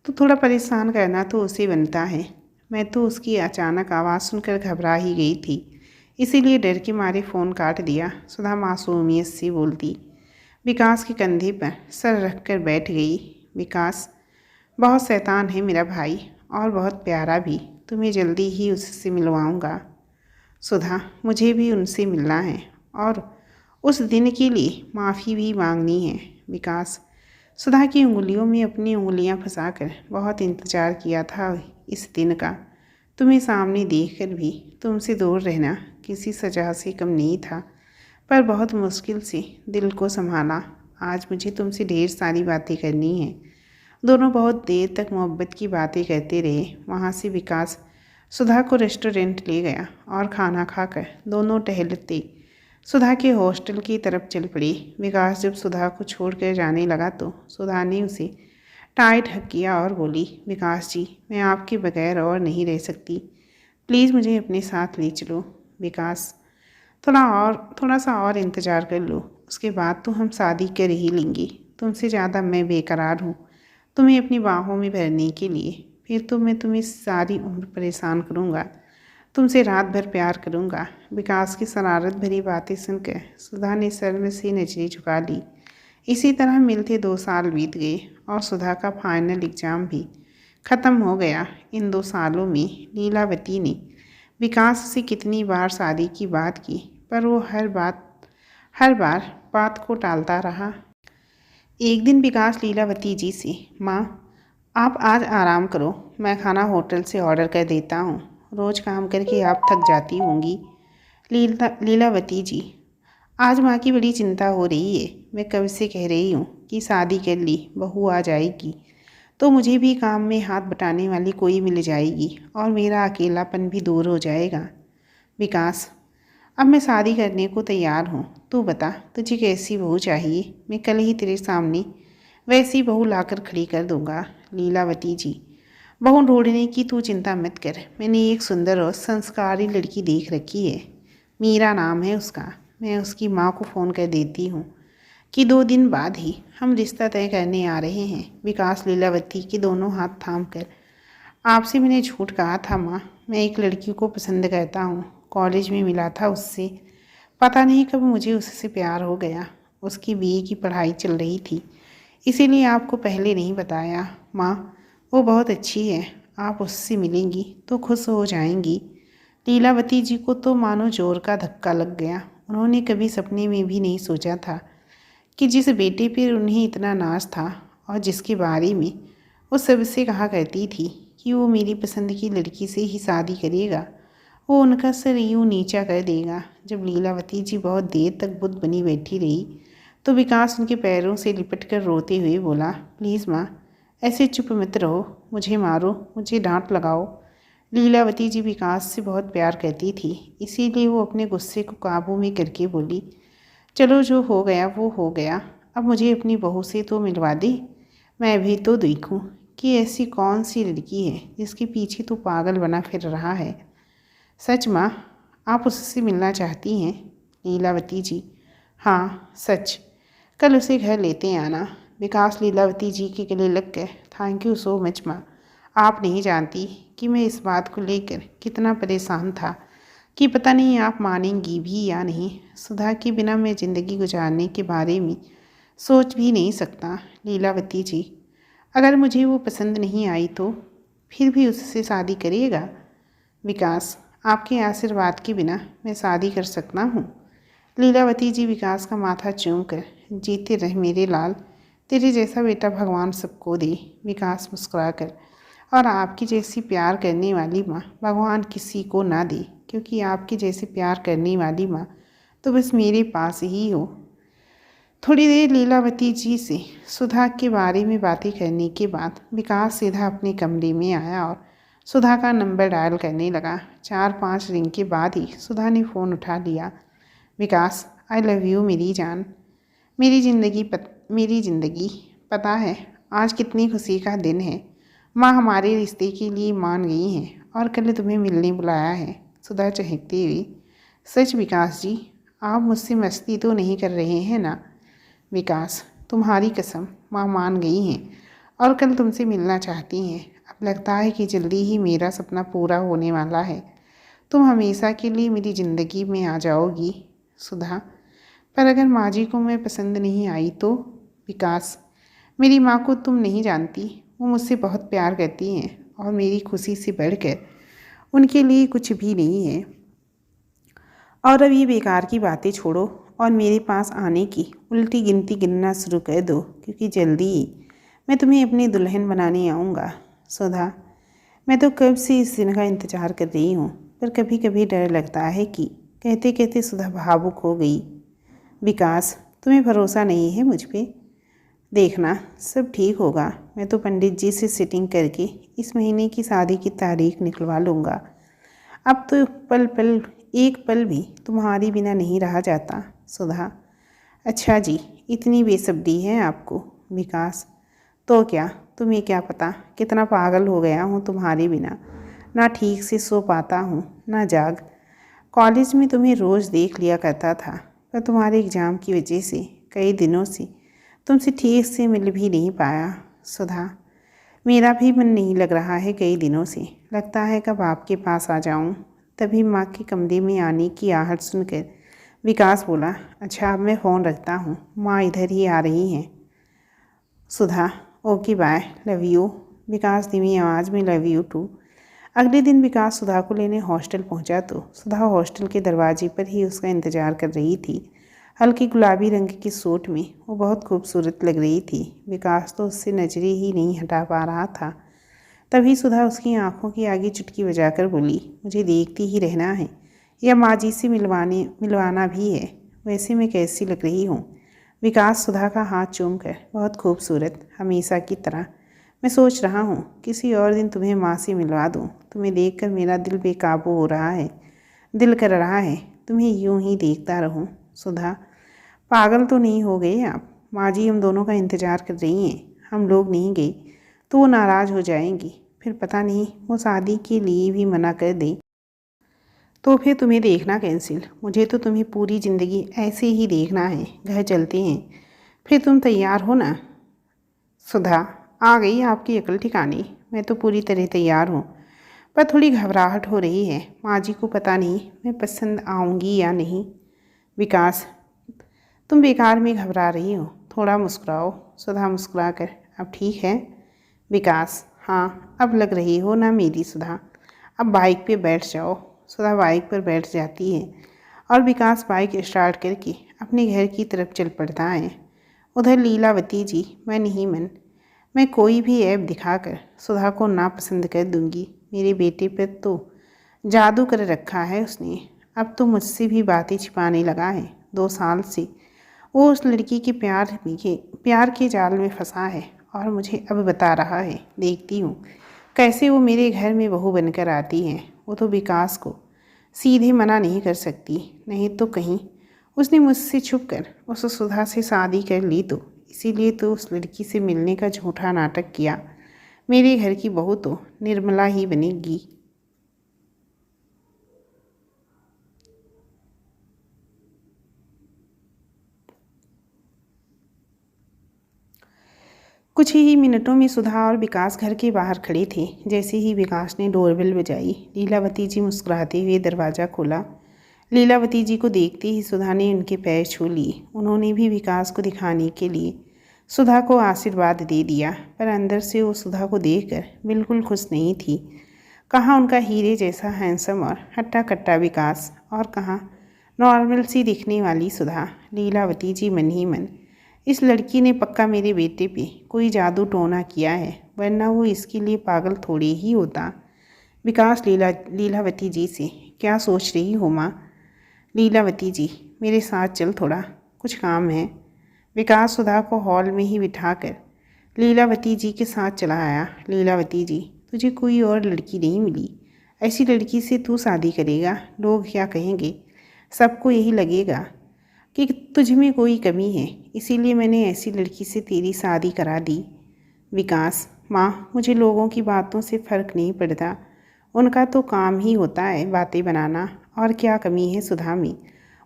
तो थोड़ा परेशान करना तो उसे बनता है। मैं तो उसकी अचानक आवाज़ सुनकर घबरा ही गई थी, इसीलिए डर के मारे फ़ोन काट दिया। सुधा मासूमियत से बोलती विकास के कंधे पर सर रखकर बैठ गई। विकास, बहुत शैतान है मेरा भाई, और बहुत प्यारा भी। तुम्हें जल्दी ही उससे मिलवाऊंगा। सुधा, मुझे भी उनसे मिलना है और उस दिन के लिए माफ़ी भी मांगनी है। विकास, सुधा की उंगलियों में अपनी उंगलियां फंसाकर बहुत इंतज़ार किया था इस दिन का। तुम्हें सामने देखकर भी तुमसे दूर रहना किसी सजा से कम नहीं था, पर बहुत मुश्किल से दिल को संभाला। आज मुझे तुमसे ढेर सारी बातें करनी हैं। दोनों बहुत देर तक मोहब्बत की बातें करते रहे। वहाँ से विकास सुधा को रेस्टोरेंट ले गया और खाना खाकर दोनों टहलते सुधा के हॉस्टल की तरफ चल पड़ी। विकास जब सुधा को छोड़कर जाने लगा तो सुधा ने उसे टाइट हक किया और बोली, विकास जी, मैं आपके बगैर और नहीं रह सकती, प्लीज़ मुझे अपने साथ ले चलो। विकास, थोड़ा सा और इंतज़ार कर लो, उसके बाद तो हम शादी कर ही लेंगे। तुमसे ज़्यादा मैं बेकरार हूँ तुम्हें अपनी बाहों में भरने के लिए। फिर तो मैं तुम्हें सारी उम्र परेशान करूँगा, तुमसे रात भर प्यार करूँगा। विकास की शरारत भरी बातें सुनकर सुधा ने सर में से नजरें झुका ली। इसी तरह मिलते 2 साल बीत गए और सुधा का फाइनल एग्ज़ाम भी ख़त्म हो गया। इन 2 सालों में लीलावती ने विकास से कितनी बार शादी की बात की, पर वो हर बार बात को टालता रहा। एक दिन विकास लीलावती जी से, माँ, आप आज आराम करो, मैं खाना होटल से ऑर्डर कर देता हूँ। रोज़ काम करके आप थक जाती होंगी। लीलावती जी, आज माँ की बड़ी चिंता हो रही है। मैं कब से कह रही हूँ कि शादी कर ली, बहू आ जाएगी तो मुझे भी काम में हाथ बटाने वाली कोई मिल जाएगी और मेरा अकेलापन भी दूर हो जाएगा। विकास, अब मैं शादी करने को तैयार हूँ। तू बता, तुझे कैसी बहू चाहिए? मैं कल ही तेरे सामने वैसी बहू लाकर खड़ी कर दूँगा। लीलावती जी, बहू ढूंढने की तू चिंता मत कर। मैंने एक सुंदर और संस्कारी लड़की देख रखी है, मीरा नाम है उसका। मैं उसकी माँ को फ़ोन कर देती हूँ कि 2 दिन बाद ही हम रिश्ता तय करने आ रहे हैं। विकास लीलावती के दोनों हाथ थाम कर, आपसे मैंने झूठ कहा था माँ, मैं एक लड़की को पसंद करता हूँ। कॉलेज में मिला था उससे, पता नहीं कब मुझे उससे प्यार हो गया। उसकी बीए की पढ़ाई चल रही थी, इसीलिए आपको पहले नहीं बताया। माँ, वो बहुत अच्छी है, आप उससे मिलेंगी तो खुश हो जाएंगी। लीलावती जी को तो मानो जोर का धक्का लग गया। उन्होंने कभी सपने में भी नहीं सोचा था कि जिस बेटे पर उन्हें इतना नाज था और जिसके बारे में वो सबसे कहा करती थी कि वो मेरी पसंद की लड़की से ही शादी करेगा, वो उनका सर यूँ नीचा कर देगा। जब लीलावती जी बहुत देर तक बुद्ध बनी बैठी रही तो विकास उनके पैरों से लिपट कर रोते हुए बोला, प्लीज़ माँ, ऐसे चुप मत रहो, मुझे मारो, मुझे डांट लगाओ। लीलावती जी विकास से बहुत प्यार करती थी, इसीलिए वो अपने गुस्से को काबू में करके बोली, चलो जो हो गया वो हो गया, अब मुझे अपनी बहू से तो मिलवा दे, मैं भी तो देखूं कि ऐसी कौन सी लड़की है जिसके पीछे तो पागल बना फिर रहा है। सच माँ, आप उससे मिलना चाहती हैं? लीलावती जी, हाँ सच। कल उसे घर लेते आना। विकास लीलावती जी के गले लग गए। थैंक यू सो मच माँ। आप नहीं जानती कि मैं इस बात को लेकर कितना परेशान था कि पता नहीं आप मानेंगी भी या नहीं। सुधा के बिना मैं ज़िंदगी गुजारने के बारे में सोच भी नहीं सकता। लीलावती जी, अगर मुझे वो पसंद नहीं आई तो फिर भी उससे शादी करिएगा? विकास, आपके आशीर्वाद के बिना मैं शादी कर सकता हूँ? लीलावती जी विकास का माथा चूम कर, जीते रह मेरे लाल, तेरे जैसा बेटा भगवान सबको दे। विकास मुस्कुरा कर, और आपकी जैसी प्यार करने वाली माँ भगवान किसी को ना दे, क्योंकि आपकी जैसे प्यार करने वाली माँ तो बस मेरे पास ही हो। थोड़ी देर लीलावती जी से सुधा के बारे में बातें करने के बाद विकास सीधा अपने कमरे में आया और सुधा का नंबर डायल करने लगा। 4-5 रिंग के बाद ही सुधा ने फ़ोन उठा लिया। विकास, आई लव यू मेरी जान, मेरी ज़िंदगी। पता है आज कितनी खुशी का दिन है। माँ हमारे रिश्ते के लिए मान गई हैं और कल तुम्हें मिलने बुलाया है। सुधा चहकती हुई, सच विकास जी, आप मुझसे मस्ती तो नहीं कर रहे हैं ना? विकास, तुम्हारी कसम, माँ मान गई हैं और कल तुमसे मिलना चाहती हैं। अब लगता है कि जल्दी ही मेरा सपना पूरा होने वाला है। तुम हमेशा के लिए मेरी ज़िंदगी में आ जाओगी। सुधा, पर अगर माँ जी को मैं पसंद नहीं आई तो? विकास, मेरी माँ को तुम नहीं जानती, वो मुझसे बहुत प्यार करती हैं और मेरी खुशी से बढ़कर उनके लिए कुछ भी नहीं है। और अब ये बेकार की बातें छोड़ो और मेरे पास आने की उल्टी गिनती गिनना शुरू कर दो, क्योंकि जल्दी ही मैं तुम्हें अपनी दुल्हन बनाने आऊँगा। सुधा, मैं तो कब से इस दिन का इंतज़ार कर रही हूँ, पर कभी कभी डर लगता है कि कहते कहते सुधा भावुक हो गई। विकास, तुम्हें भरोसा नहीं है मुझ पे? देखना सब ठीक होगा। मैं तो पंडित जी से सिटिंग करके इस महीने की शादी की तारीख निकलवा लूँगा। अब तो एक पल भी तुम्हारी बिना नहीं रहा जाता। सुधा, अच्छा जी, इतनी बेसब्री है आपको? विकास, तो क्या, तुम्हें क्या पता कितना पागल हो गया हूँ तुम्हारे बिना। ना ठीक से सो पाता हूँ ना जाग। कॉलेज में तुम्हें रोज़ देख लिया करता था, पर तुम्हारे एग्ज़ाम की वजह से कई दिनों से तुमसे ठीक से मिल भी नहीं पाया। सुधा, मेरा भी मन नहीं लग रहा है कई दिनों से। लगता है कब आपके पास आ जाऊं। तभी माँ के कमरे में आने की आहट सुनकर विकास बोला, अच्छा अब मैं फ़ोन रखता हूँ, माँ इधर ही आ रही हैं। सुधा, ओके बाय, लव यू। विकास धीमी आवाज़ में, लव यू टू। अगले दिन विकास सुधा को लेने हॉस्टल पहुंचा तो सुधा हॉस्टल के दरवाजे पर ही उसका इंतज़ार कर रही थी। हल्की गुलाबी रंग की सूट में वो बहुत खूबसूरत लग रही थी। विकास तो उससे नजरें ही नहीं हटा पा रहा था। तभी सुधा उसकी आंखों की आगे चुटकी बजाकर बोली, मुझे देखती ही रहना है या माँ जी से मिलवाना भी है? वैसे मैं कैसी लग रही हूँ? विकास सुधा का हाथ चूम कर, बहुत खूबसूरत, हमेशा की तरह। मैं सोच रहा हूँ किसी और दिन तुम्हें माँ से मिलवा दूँ। तुम्हें देखकर मेरा दिल बेकाबू हो रहा है। दिल कर रहा है तुम्हें यूं ही देखता रहूँ। सुधा, पागल तो नहीं हो गए आप? माँ जी हम दोनों का इंतज़ार कर रही हैं। हम लोग नहीं गए तो वो नाराज़ हो जाएंगी, फिर पता नहीं वो शादी के लिए भी मना कर दें तो फिर तुम्हें देखना कैंसिल। मुझे तो तुम्हें पूरी ज़िंदगी ऐसे ही देखना है। घर चलते हैं, फिर तुम तैयार हो ना? सुधा, आ गई आपकी अकल ठिकाने। मैं तो पूरी तरह तैयार हूँ, पर थोड़ी घबराहट हो रही है। माँ जी को पता नहीं मैं पसंद आऊँगी या नहीं। विकास, तुम बेकार में घबरा रही हो, थोड़ा मुस्कुराओ। सुधा मुस्कुरा कर, अब ठीक है? विकास, हाँ अब लग रही हो ना मेरी सुधा। अब बाइक पे बैठ जाओ। सुधा बाइक पर बैठ जाती है और विकास बाइक स्टार्ट करके अपने घर की तरफ चल पड़ता है। उधर लीलावती जी, मैं कोई भी ऐप दिखाकर सुधा को नापसंद कर दूंगी। मेरे बेटे पर तो जादू कर रखा है उसने। अब तो मुझसे भी बातें छिपाने लगा है। 2 साल से वो उस लड़की के प्यार के जाल में फंसा है और मुझे अब बता रहा है। देखती हूँ कैसे वो मेरे घर में बहू बनकर आती है। वो तो विकास को सीधे मना नहीं कर सकती, नहीं तो कहीं उसने मुझसे छुपकर उस सुधा से शादी कर ली तो इसीलिए तो उस लड़की से मिलने का झूठा नाटक किया। मेरे घर की बहू तो निर्मला ही बनेगी। कुछ ही मिनटों में सुधा और विकास घर के बाहर खड़े थे। जैसे ही विकास ने डोरबेल बजाई, लीलावती जी मुस्कुराते हुए दरवाज़ा खोला। लीलावती जी को देखते ही सुधा ने उनके पैर छू लिए। उन्होंने भी विकास को दिखाने के लिए सुधा को आशीर्वाद दे दिया, पर अंदर से वो सुधा को देखकर बिल्कुल खुश नहीं थी। कहाँ उनका हीरे जैसा हैंडसम और हट्टा कट्टा विकास, और कहाँ नॉर्मल सी दिखने वाली सुधा। लीलावती जी मन ही मन, इस लड़की ने पक्का मेरे बेटे पे कोई जादू टोना किया है, वरना वो इसके लिए पागल थोड़ी ही होता। विकास लीलावती जी से, क्या सोच रही हो माँ? लीलावती जी, मेरे साथ चल, थोड़ा कुछ काम है। विकास सुधा को हॉल में ही बिठाकर लीलावती जी के साथ चला आया। लीलावती जी, तुझे कोई और लड़की नहीं मिली, ऐसी लड़की से तू शादी करेगा? लोग क्या कहेंगे? सबको यही लगेगा कि तुझ में कोई कमी है, इसीलिए मैंने ऐसी लड़की से तेरी शादी करा दी। विकास, माँ, मुझे लोगों की बातों से फ़र्क नहीं पड़ता, उनका तो काम ही होता है बातें बनाना। और क्या कमी है सुधा में?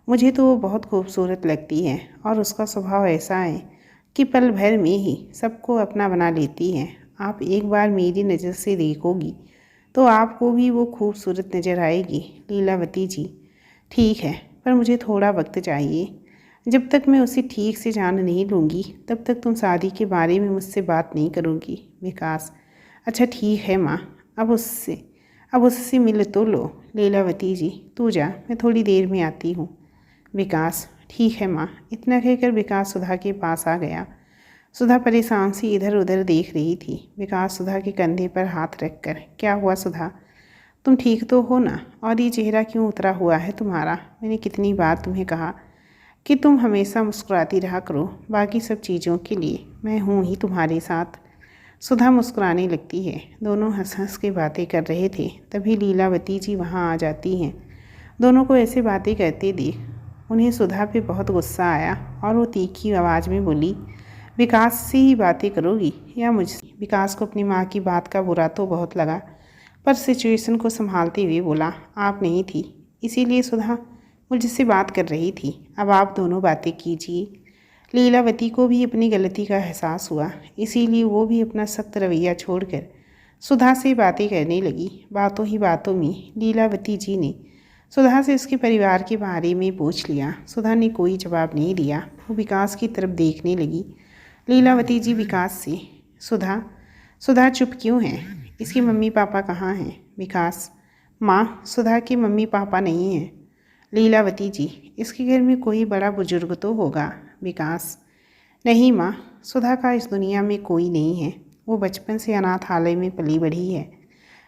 मुझे तो वो बहुत खूबसूरत लगती है और उसका स्वभाव ऐसा है कि पल भर में ही सबको अपना बना लेती है। आप एक बार मेरी नज़र से देखोगी तो आपको भी वो खूबसूरत नज़र आएगी। लीलावती जी, ठीक है, पर मुझे थोड़ा वक्त चाहिए। जब तक मैं उसे ठीक से जान नहीं लूँगी तब तक तुम शादी के बारे में मुझसे बात नहीं करोगी। विकास, अच्छा ठीक है माँ, अब उससे मिल तो लो। लीलावती जी, तू जा, मैं थोड़ी देर में आती हूँ। विकास, ठीक है माँ। इतना कहकर विकास सुधा के पास आ गया। सुधा परेशान सी इधर उधर देख रही थी। विकास सुधा के कंधे पर हाथ रखकर, क्या हुआ सुधा, तुम ठीक तो हो ना? और ये चेहरा क्यों उतरा हुआ है तुम्हारा? मैंने कितनी बार तुम्हें कहा कि तुम हमेशा मुस्कुराती रहा करो, बाकी सब चीज़ों के लिए मैं हूँ ही तुम्हारे साथ। सुधा मुस्कुराने लगती है। दोनों हंस हंस के बातें कर रहे थे, तभी लीलावती जी वहाँ आ जाती हैं। दोनों को ऐसे बातें करते देख उन्हें सुधा पे बहुत गुस्सा आया और वो तीखी आवाज़ में बोली, विकास से ही बातें करोगी या मुझसे? विकास को अपनी माँ की बात का बुरा तो बहुत लगा, पर सिचुएशन को संभालते हुए बोला, आप नहीं थी इसीलिए सुधा मुझसे बात कर रही थी, अब आप दोनों बातें कीजिए। लीलावती को भी अपनी गलती का एहसास हुआ, इसीलिए वो भी अपना सख्त रवैया छोड़कर सुधा से बातें करने लगी। बातों ही बातों में लीलावती जी ने सुधा से उसके परिवार के बारे में पूछ लिया। सुधा ने कोई जवाब नहीं दिया, वो विकास की तरफ देखने लगी। लीलावती जी विकास से, सुधा सुधा चुप क्यों है? इसके मम्मी पापा कहाँ हैं? विकास, माँ, सुधा के मम्मी पापा नहीं हैं। लीलावती जी, इसके घर में कोई बड़ा बुजुर्ग तो होगा। विकास, नहीं माँ, सुधा का इस दुनिया में कोई नहीं है, वो बचपन से अनाथालय में पली बढ़ी है।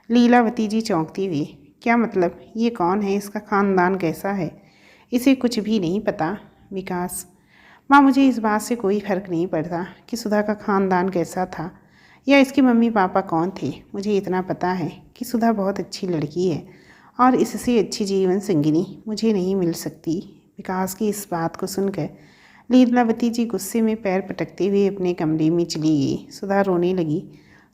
लीलावती जी चौंकती हुई, क्या मतलब? ये कौन है? इसका ख़ानदान कैसा है? इसे कुछ भी नहीं पता। विकास, माँ, मुझे इस बात से कोई फ़र्क नहीं पड़ता कि सुधा का ख़ानदान कैसा था या इसके मम्मी पापा कौन थे। मुझे इतना पता है कि सुधा बहुत अच्छी लड़की है और इससे अच्छी जीवन संगिनी मुझे नहीं मिल सकती। विकास की इस बात को सुनकर लीलावती जी गुस्से में पैर पटकते हुए अपने कमरे में चली गई। सुधा रोने लगी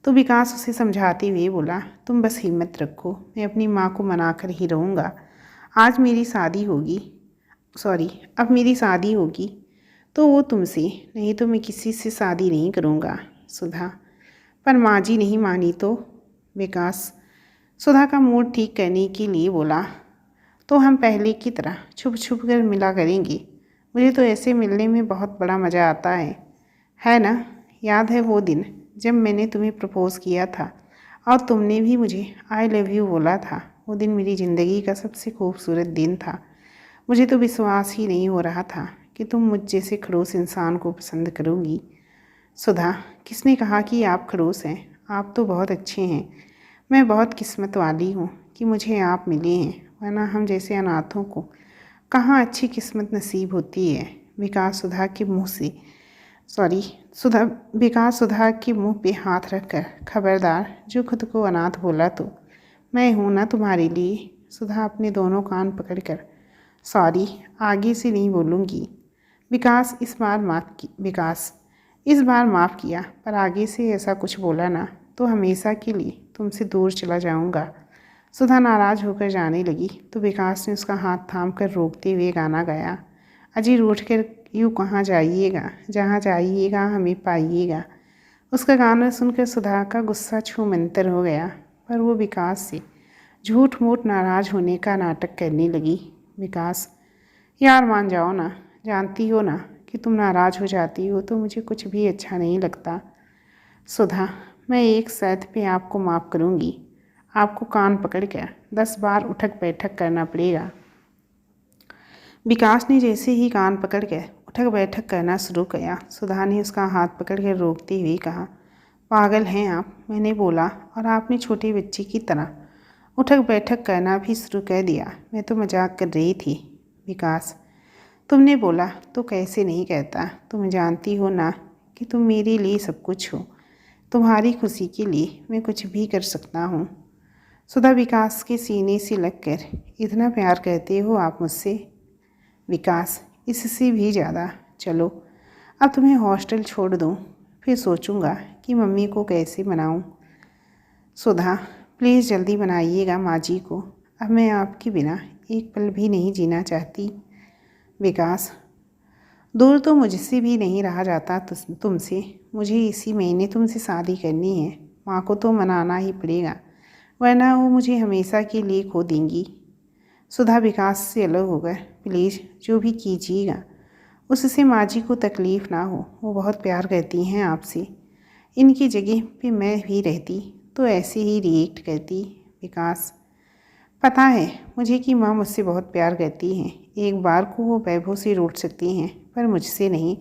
तो विकास उसे समझाते हुए बोला, तुम बस हिम्मत रखो, मैं अपनी माँ को मनाकर ही रहूँगा। आज मेरी शादी होगी, अब मेरी शादी होगी तो वो तुमसे, नहीं तो मैं किसी से शादी नहीं करूँगा। सुधा, पर माँ जी नहीं मानी तो? विकास सुधा का मूड ठीक करने के लिए बोला, तो हम पहले की तरह छुप छुप कर मिला करेंगे। मुझे तो ऐसे मिलने में बहुत बड़ा मज़ा आता है ना? याद है वो दिन जब मैंने तुम्हें प्रपोज़ किया था और तुमने भी मुझे आई लव यू बोला था? वो दिन मेरी ज़िंदगी का सबसे खूबसूरत दिन था। मुझे तो विश्वास ही नहीं हो रहा था कि तुम मुझ जैसे खड़ूस इंसान को पसंद करोगी। सुधा, किसने कहा कि आप खड़ूस हैं? आप तो बहुत अच्छे हैं। मैं बहुत किस्मत वाली हूँ कि मुझे आप मिले हैं, वरना हम जैसे अनाथों को कहाँ अच्छी किस्मत नसीब होती है। विकास सुधा के मुंह पे हाथ रखकर, खबरदार, जो खुद को अनाथ बोला तो मैं हूँ ना तुम्हारे लिए। सुधा अपने दोनों कान पकड़कर सॉरी, आगे से नहीं बोलूँगी। विकास इस बार माफ़ किया, पर आगे से ऐसा कुछ बोला ना तो हमेशा के लिए तुमसे दूर चला जाऊँगा। सुधा नाराज़ होकर जाने लगी तो विकास ने उसका हाथ थाम कर रोकते हुए गाना गाया। अजी रूठ कर यूँ कहाँ जाइएगा, जहाँ जाइएगा हमें पाइएगा। उसका गाना सुनकर सुधा का गुस्सा छूमंतर हो गया, पर वो विकास से झूठ मूठ नाराज़ होने का नाटक करने लगी। विकास, यार मान जाओ ना, जानती हो ना कि तुम नाराज़ हो जाती हो तो मुझे कुछ भी अच्छा नहीं लगता। सुधा, मैं एक शर्त पे आपको माफ़ करूँगी। आपको कान पकड़ कर 10 बार उठक बैठक करना पड़ेगा। विकास ने जैसे ही कान पकड़ कर उठक बैठक करना शुरू किया, सुधा ने उसका हाथ पकड़ कर रोकते हुए कहा, पागल हैं आप, मैंने बोला और आपने छोटे बच्चे की तरह उठक बैठक करना भी शुरू कर दिया। मैं तो मजाक कर रही थी। विकास, तुमने बोला तो कैसे नहीं कहता। तुम जानती हो ना कि तुम मेरे लिए सब कुछ हो। तुम्हारी खुशी के लिए मैं कुछ भी कर सकता हूँ। सुधा विकास के सीने से लगकर, इतना प्यार करते हो आप मुझसे? विकास, इससे भी ज़्यादा। चलो अब तुम्हें हॉस्टल छोड़ दूँ, फिर सोचूंगा कि मम्मी को कैसे मनाऊँ। सुधा, प्लीज़ जल्दी बनाइएगा माँ जी को। अब मैं आपके बिना एक पल भी नहीं जीना चाहती। विकास, दूर तो मुझसे भी नहीं रहा जाता तुमसे। मुझे इसी महीने तुमसे शादी करनी है। माँ को तो मनाना ही पड़ेगा, वरना वो मुझे हमेशा के लिए खो देंगी। सुधा विकास से अलग होकर, प्लीज़ जो भी कीजिएगा उससे माँ जी को तकलीफ़ ना हो। वो बहुत प्यार करती हैं आपसे। इनकी जगह पे मैं भी रहती तो ऐसे ही रिएक्ट करती। विकास, पता है मुझे कि माँ मुझसे बहुत प्यार करती हैं। एक बार को वो वैभव से रूठ सकती हैं, पर मुझसे नहीं।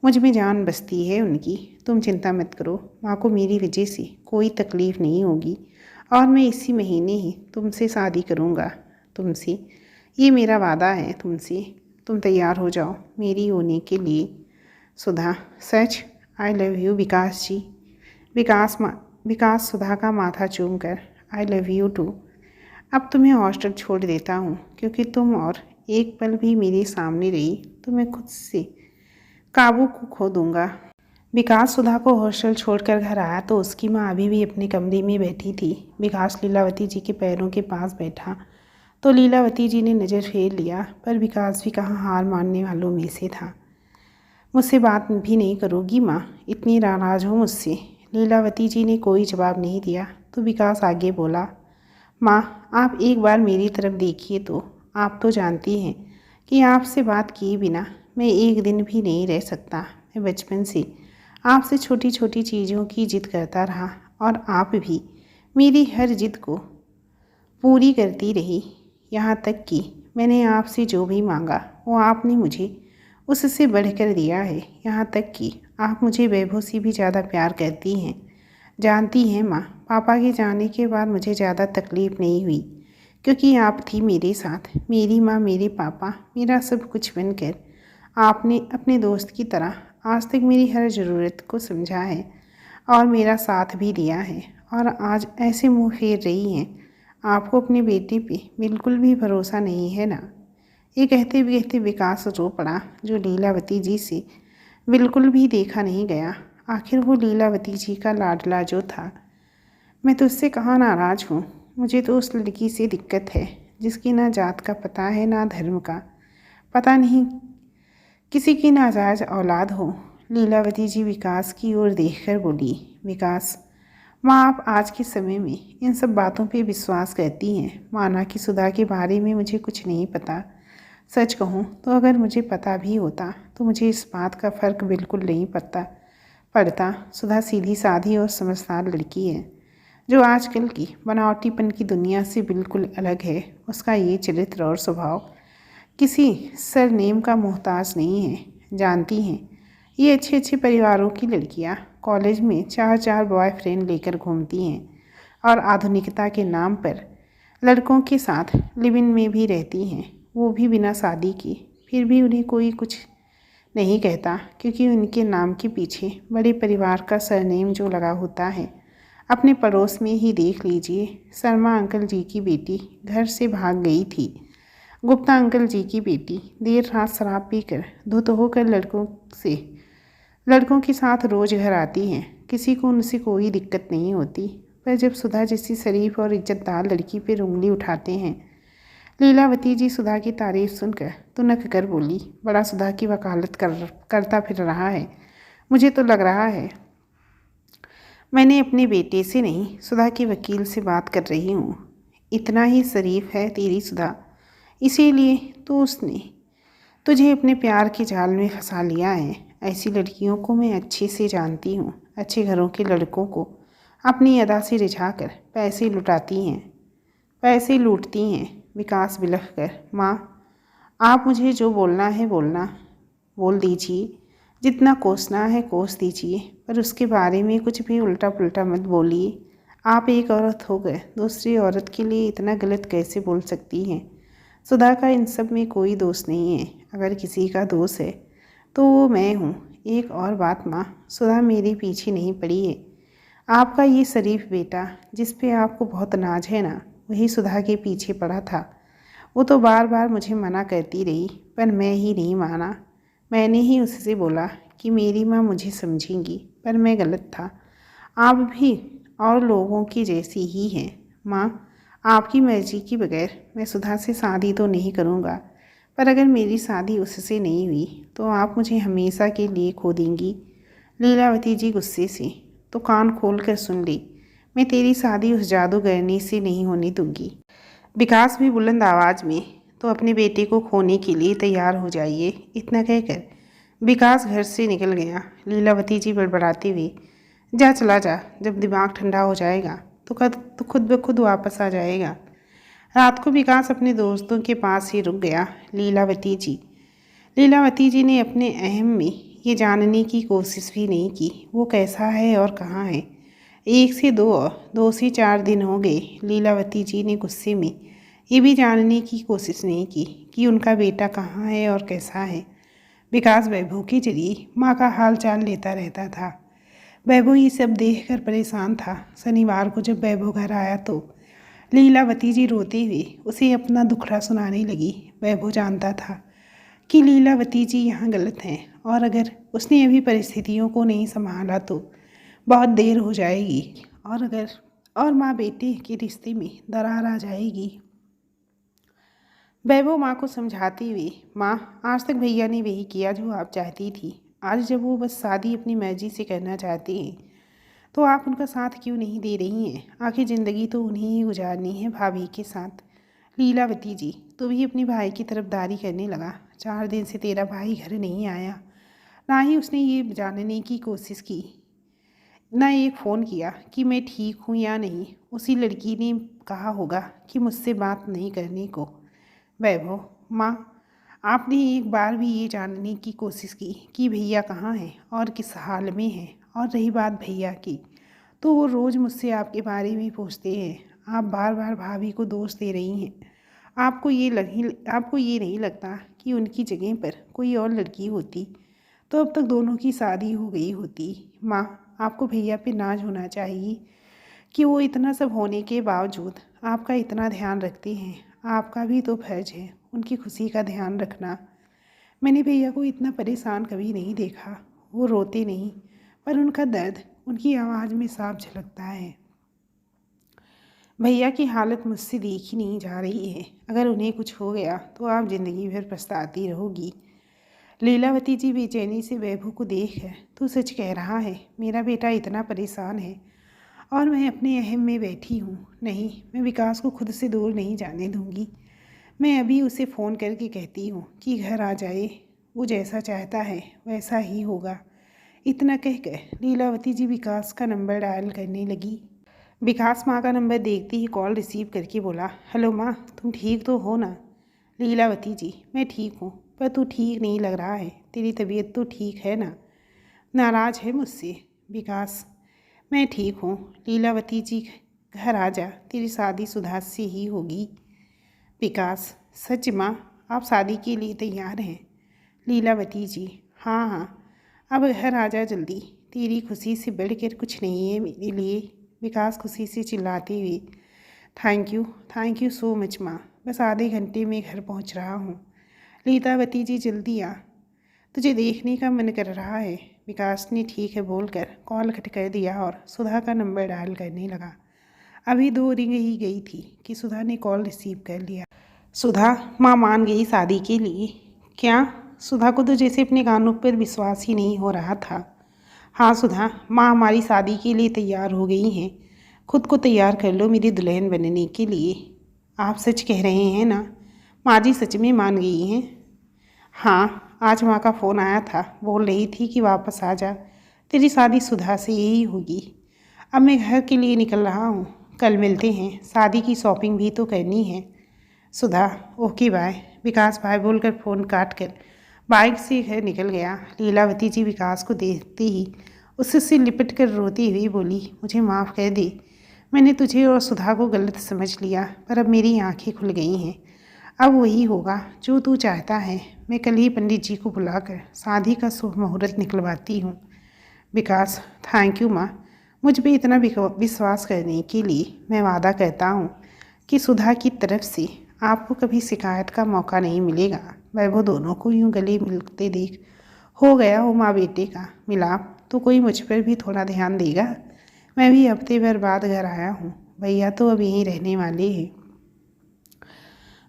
मुझ में जान बसती है उनकी। तुम चिंता मत करो, माँ को मेरी वजह से कोई तकलीफ़ नहीं होगी और मैं इसी महीने ही तुमसे शादी करूँगा। तुमसे, ये मेरा वादा है तुमसे। तुम तैयार हो जाओ मेरी होने के लिए। सुधा, सच? आई लव यू विकास जी। विकास सुधा का माथा चूम कर, आई लव यू टू। अब तुम्हें हॉस्टल छोड़ देता हूँ, क्योंकि तुम और एक पल भी मेरे सामने रही तो मैं खुद से काबू को खो दूँगा। विकास सुधा को हॉस्टल छोड़कर घर आया तो उसकी माँ अभी भी अपने कमरे में बैठी थी। विकास लीलावती जी के पैरों के पास बैठा तो लीलावती जी ने नज़र फेर लिया, पर विकास भी कहाँ हार मानने वालों में से था। मुझसे बात भी नहीं करोगी माँ? इतनी नाराज़ हो मुझसे? लीलावती जी ने कोई जवाब नहीं दिया तो विकास आगे बोला, माँ आप एक बार मेरी तरफ देखिए तो। आप तो जानती हैं कि आपसे बात किए बिना मैं एक दिन भी नहीं रह सकता। मैं बचपन से आपसे छोटी छोटी चीज़ों की जिद करता रहा और आप भी मेरी हर जिद को पूरी करती रही। यहाँ तक कि मैंने आपसे जो भी मांगा वो आपने मुझे उससे बढ़कर दिया है। यहाँ तक कि आप मुझे वैभव से भी ज़्यादा प्यार करती हैं। जानती हैं माँ, पापा के जाने के बाद मुझे ज़्यादा तकलीफ़ नहीं हुई, क्योंकि आप थी मेरे साथ। मेरी माँ, मेरे पापा, मेरा सब कुछ बनकर आपने अपने दोस्त की तरह आज तक मेरी हर ज़रूरत को समझा है और मेरा साथ भी दिया है। और आज ऐसे मुँह फेर रही हैं। आपको अपने बेटे पे बिल्कुल भी भरोसा नहीं है ना? ये कहते कहते विकास रो पड़ा, जो लीलावती जी से बिल्कुल भी देखा नहीं गया। आखिर वो लीलावती जी का लाडला जो था। मैं तो उससे कहाँ नाराज़ हूँ। मुझे तो उस लड़की से दिक्कत है जिसकी ना जात का पता है ना धर्म का। पता नहीं किसी की नाजायज़ औलाद हो। लीलावती जी विकास की ओर देखकर बोली, विकास, माँ आप आज के समय में इन सब बातों पे विश्वास करती हैं। माना कि सुधा के बारे में मुझे कुछ नहीं पता। सच कहूँ तो अगर मुझे पता भी होता तो मुझे इस बात का फ़र्क बिल्कुल नहीं पड़ता। सुधा सीधी साधी और समझदार लड़की है, जो आजकल की बनावटीपन की दुनिया से बिल्कुल अलग है। उसका ये चरित्र और स्वभाव किसी सरनेम का मोहताज नहीं है। जानती हैं, ये अच्छे अच्छे परिवारों की लड़कियां कॉलेज में 4 बॉयफ्रेंड लेकर घूमती हैं और आधुनिकता के नाम पर लड़कों के साथ लिव इन में भी रहती हैं, वो भी बिना शादी की। फिर भी उन्हें कोई कुछ नहीं कहता, क्योंकि उनके नाम के पीछे बड़े परिवार का सरनेम जो लगा होता है। अपने पड़ोस में ही देख लीजिए, शर्मा अंकल जी की बेटी घर से भाग गई थी गुप्ता अंकल जी की बेटी देर रात शराब पीकर धुत होकर लड़कों के साथ रोज घर आती हैं। किसी को उनसे कोई दिक्कत नहीं होती, पर जब सुधा जैसी शरीफ और इज्जतदार लड़की पर उंगली उठाते हैं। लीलावती जी सुधा की तारीफ सुनकर तुनक कर बोली, बड़ा सुधा की वकालत करता फिर रहा है। मुझे तो लग रहा है मैंने अपने बेटे से नहीं, सुधा के वकील से बात कर रही हूँ। इतना ही शरीफ है तेरी सुधा, इसीलिए तो उसने तुझे अपने प्यार के जाल में फंसा लिया है। ऐसी लड़कियों को मैं अच्छे से जानती हूँ। अच्छे घरों के लड़कों को अपनी अदा से रिझाकर पैसे लूटती हैं। विकास बिलख कर, माँ आप मुझे जो बोलना है बोल दीजिए, जितना कोसना है कोस दीजिए, पर उसके बारे में कुछ भी उल्टा पुल्टा मत बोलिए। आप एक औरत हो गए दूसरी औरत के लिए इतना गलत कैसे बोल सकती हैं? सुधा का इन सब में कोई दोष नहीं है। अगर किसी का दोष है तो वो मैं हूँ। एक और बात माँ, सुधा मेरे पीछे नहीं पड़ी है। आपका ये शरीफ बेटा जिस पे आपको बहुत नाज है ना, वही सुधा के पीछे पड़ा था। वो तो बार बार मुझे मना करती रही, पर मैं ही नहीं माना। मैंने ही उससे बोला कि मेरी माँ मुझे समझेंगी, पर मैं गलत था। आप भी और लोगों की जैसी ही हैं माँ। आपकी मर्जी के बगैर मैं सुधा से शादी तो नहीं करूँगा, पर अगर मेरी शादी उससे नहीं हुई तो आप मुझे हमेशा के लिए खो देंगी। लीलावती जी गुस्से से, तो कान खोल कर सुन ली, मैं तेरी शादी उस जादूगरनी से नहीं होने दूंगी। विकास भी बुलंद आवाज़ में, तो अपने बेटे को खोने के लिए तैयार हो जाइए। इतना कहकर विकास घर से निकल गया। लीलावती जी बड़बड़ाते हुए, जा चला जा, जब दिमाग ठंडा हो जाएगा तो खुद ब खुद वापस आ जाएगा। रात को विकास अपने दोस्तों के पास ही रुक गया। लीलावती जी ने अपने अहम में ये जानने की कोशिश भी नहीं की वो कैसा है और कहाँ है। 1 से 2 से 4 दिन हो गए। लीलावती जी ने गुस्से में ये भी जानने की कोशिश नहीं की कि उनका बेटा कहाँ है और कैसा है। विकास वैभव के जरिए माँ का हाल चाल लेता रहता था। वैभव ये सब देखकर परेशान था। शनिवार को जब वैभव घर आया तो लीलावती जी रोते हुए उसे अपना दुखड़ा सुनाने लगी। वैभव जानता था कि लीलावती जी यहाँ गलत हैं, और अगर उसने अभी परिस्थितियों को नहीं संभाला तो बहुत देर हो जाएगी, और माँ बेटे के रिश्ते में दरार आ जाएगी। वैभव माँ को समझाते हुए, माँ आज तक भैया ने वही किया जो आप चाहती थी। आज जब वो बस शादी अपनी मर्जी से करना चाहते हैं तो आप उनका साथ क्यों नहीं दे रही हैं? आखिर ज़िंदगी तो उन्हें ही गुजारनी है भाभी के साथ। लीलावती जी, तू भी अपने भाई की तरफदारी करने लगा। 4 दिन से तेरा भाई घर नहीं आया, ना ही उसने ये जानने की कोशिश की, ना एक फ़ोन किया कि मैं ठीक हूँ या नहीं। उसी लड़की ने कहा होगा कि मुझसे बात नहीं करने को। वैभव, माँ आपने एक बार भी ये जानने की कोशिश की कि भैया कहाँ हैं और किस हाल में हैं? और रही बात भैया की, तो वो रोज़ मुझसे आपके बारे में पूछते हैं। आप बार बार भाभी को दोष दे रही हैं। आपको ये नहीं लगता कि उनकी जगह पर कोई और लड़की होती तो अब तक दोनों की शादी हो गई होती? माँ आपको भैया पे नाज होना चाहिए कि वो इतना सब होने के बावजूद आपका इतना ध्यान रखते हैं। आपका भी तो फर्ज है उनकी खुशी का ध्यान रखना। मैंने भैया को इतना परेशान कभी नहीं देखा। वो रोते नहीं, पर उनका दर्द उनकी आवाज़ में साफ झलकता है। भैया की हालत मुझसे देखी नहीं जा रही है। अगर उन्हें कुछ हो गया तो आप ज़िंदगी भर पछताती रहोगी। लीलावती जी बेचैनी से वैभव को देख है, तू सच कह रहा है, मेरा बेटा इतना परेशान है और मैं अपने अहम में बैठी हूँ। नहीं, मैं विकास को खुद से दूर नहीं जाने दूँगी। मैं अभी उसे फ़ोन करके कहती हूँ कि घर आ जाए। वो जैसा चाहता है वैसा ही होगा। इतना कहकर लीलावती जी विकास का नंबर डायल करने लगी। विकास माँ का नंबर देखते ही कॉल रिसीव करके बोला, हेलो माँ, तुम ठीक तो हो ना? लीलावती जी, मैं ठीक हूँ, पर तू ठीक नहीं लग रहा है। तेरी तबीयत तो ठीक है ना? नाराज़ है मुझसे? विकास, मैं ठीक हूँ। लीलावती जी, घर आ जा, तेरी शादी सुधा से ही होगी। विकास, सच माँ, आप शादी के लिए तैयार हैं? लीलावती जी, हाँ हाँ, अब घर आ जा जल्दी। तेरी खुशी से बढ़कर कुछ नहीं है मेरे लिए। विकास खुशी से चिल्लाते हुए, थैंक यू सो मच माँ। बस आधे घंटे में घर पहुंच रहा हूँ। लीलावती जी जल्दी आ, तुझे देखने का मन कर रहा है। विकास ने ठीक है बोलकर कॉल कट कर दिया और सुधा का नंबर डायल करने लगा। अभी 2 रिंग ही गई थी कि सुधा ने कॉल रिसीव कर लिया। सुधा, माँ मान गई शादी के लिए। क्या? सुधा को तो जैसे अपने कानों पर विश्वास ही नहीं हो रहा था। हाँ सुधा, माँ हमारी शादी के लिए तैयार हो गई हैं। खुद को तैयार कर लो मेरी दुल्हन बनने के लिए। आप सच कह रहे हैं ना? माँ जी सच में मान गई हैं? हाँ, आज माँ का फ़ोन आया था, बोल रही थी कि वापस आ जा, तेरी शादी सुधा से ही होगी। अब मैं घर के लिए निकल रहा हूँ, कल मिलते हैं, शादी की शॉपिंग भी तो करनी है। सुधा, ओके बाय। विकास भाई बोलकर फ़ोन काट कर बाइक से घर निकल गया। लीलावती जी विकास को देखते ही उससे लिपट कर रोती हुई बोली, मुझे माफ़ कर दे, मैंने तुझे और सुधा को गलत समझ लिया, पर अब मेरी आंखें खुल गई हैं। अब वही होगा जो तू चाहता है। मैं कल ही पंडित जी को बुलाकर शादी का शुभ मुहूर्त निकलवाती हूँ। विकास, थैंक यू माँ, मुझ पर इतना विश्वास करने के लिए। मैं वादा करता हूँ कि सुधा की तरफ से आपको कभी शिकायत का मौका नहीं मिलेगा। वैभव दोनों को यूँ गले मिलते देख हो गया हो माँ बेटे का मिलाप, तो कोई मुझ पर भी थोड़ा ध्यान देगा। मैं भी हफ्ते भर बाद घर आया हूँ, भैया तो अब यहीं रहने वाले हैं।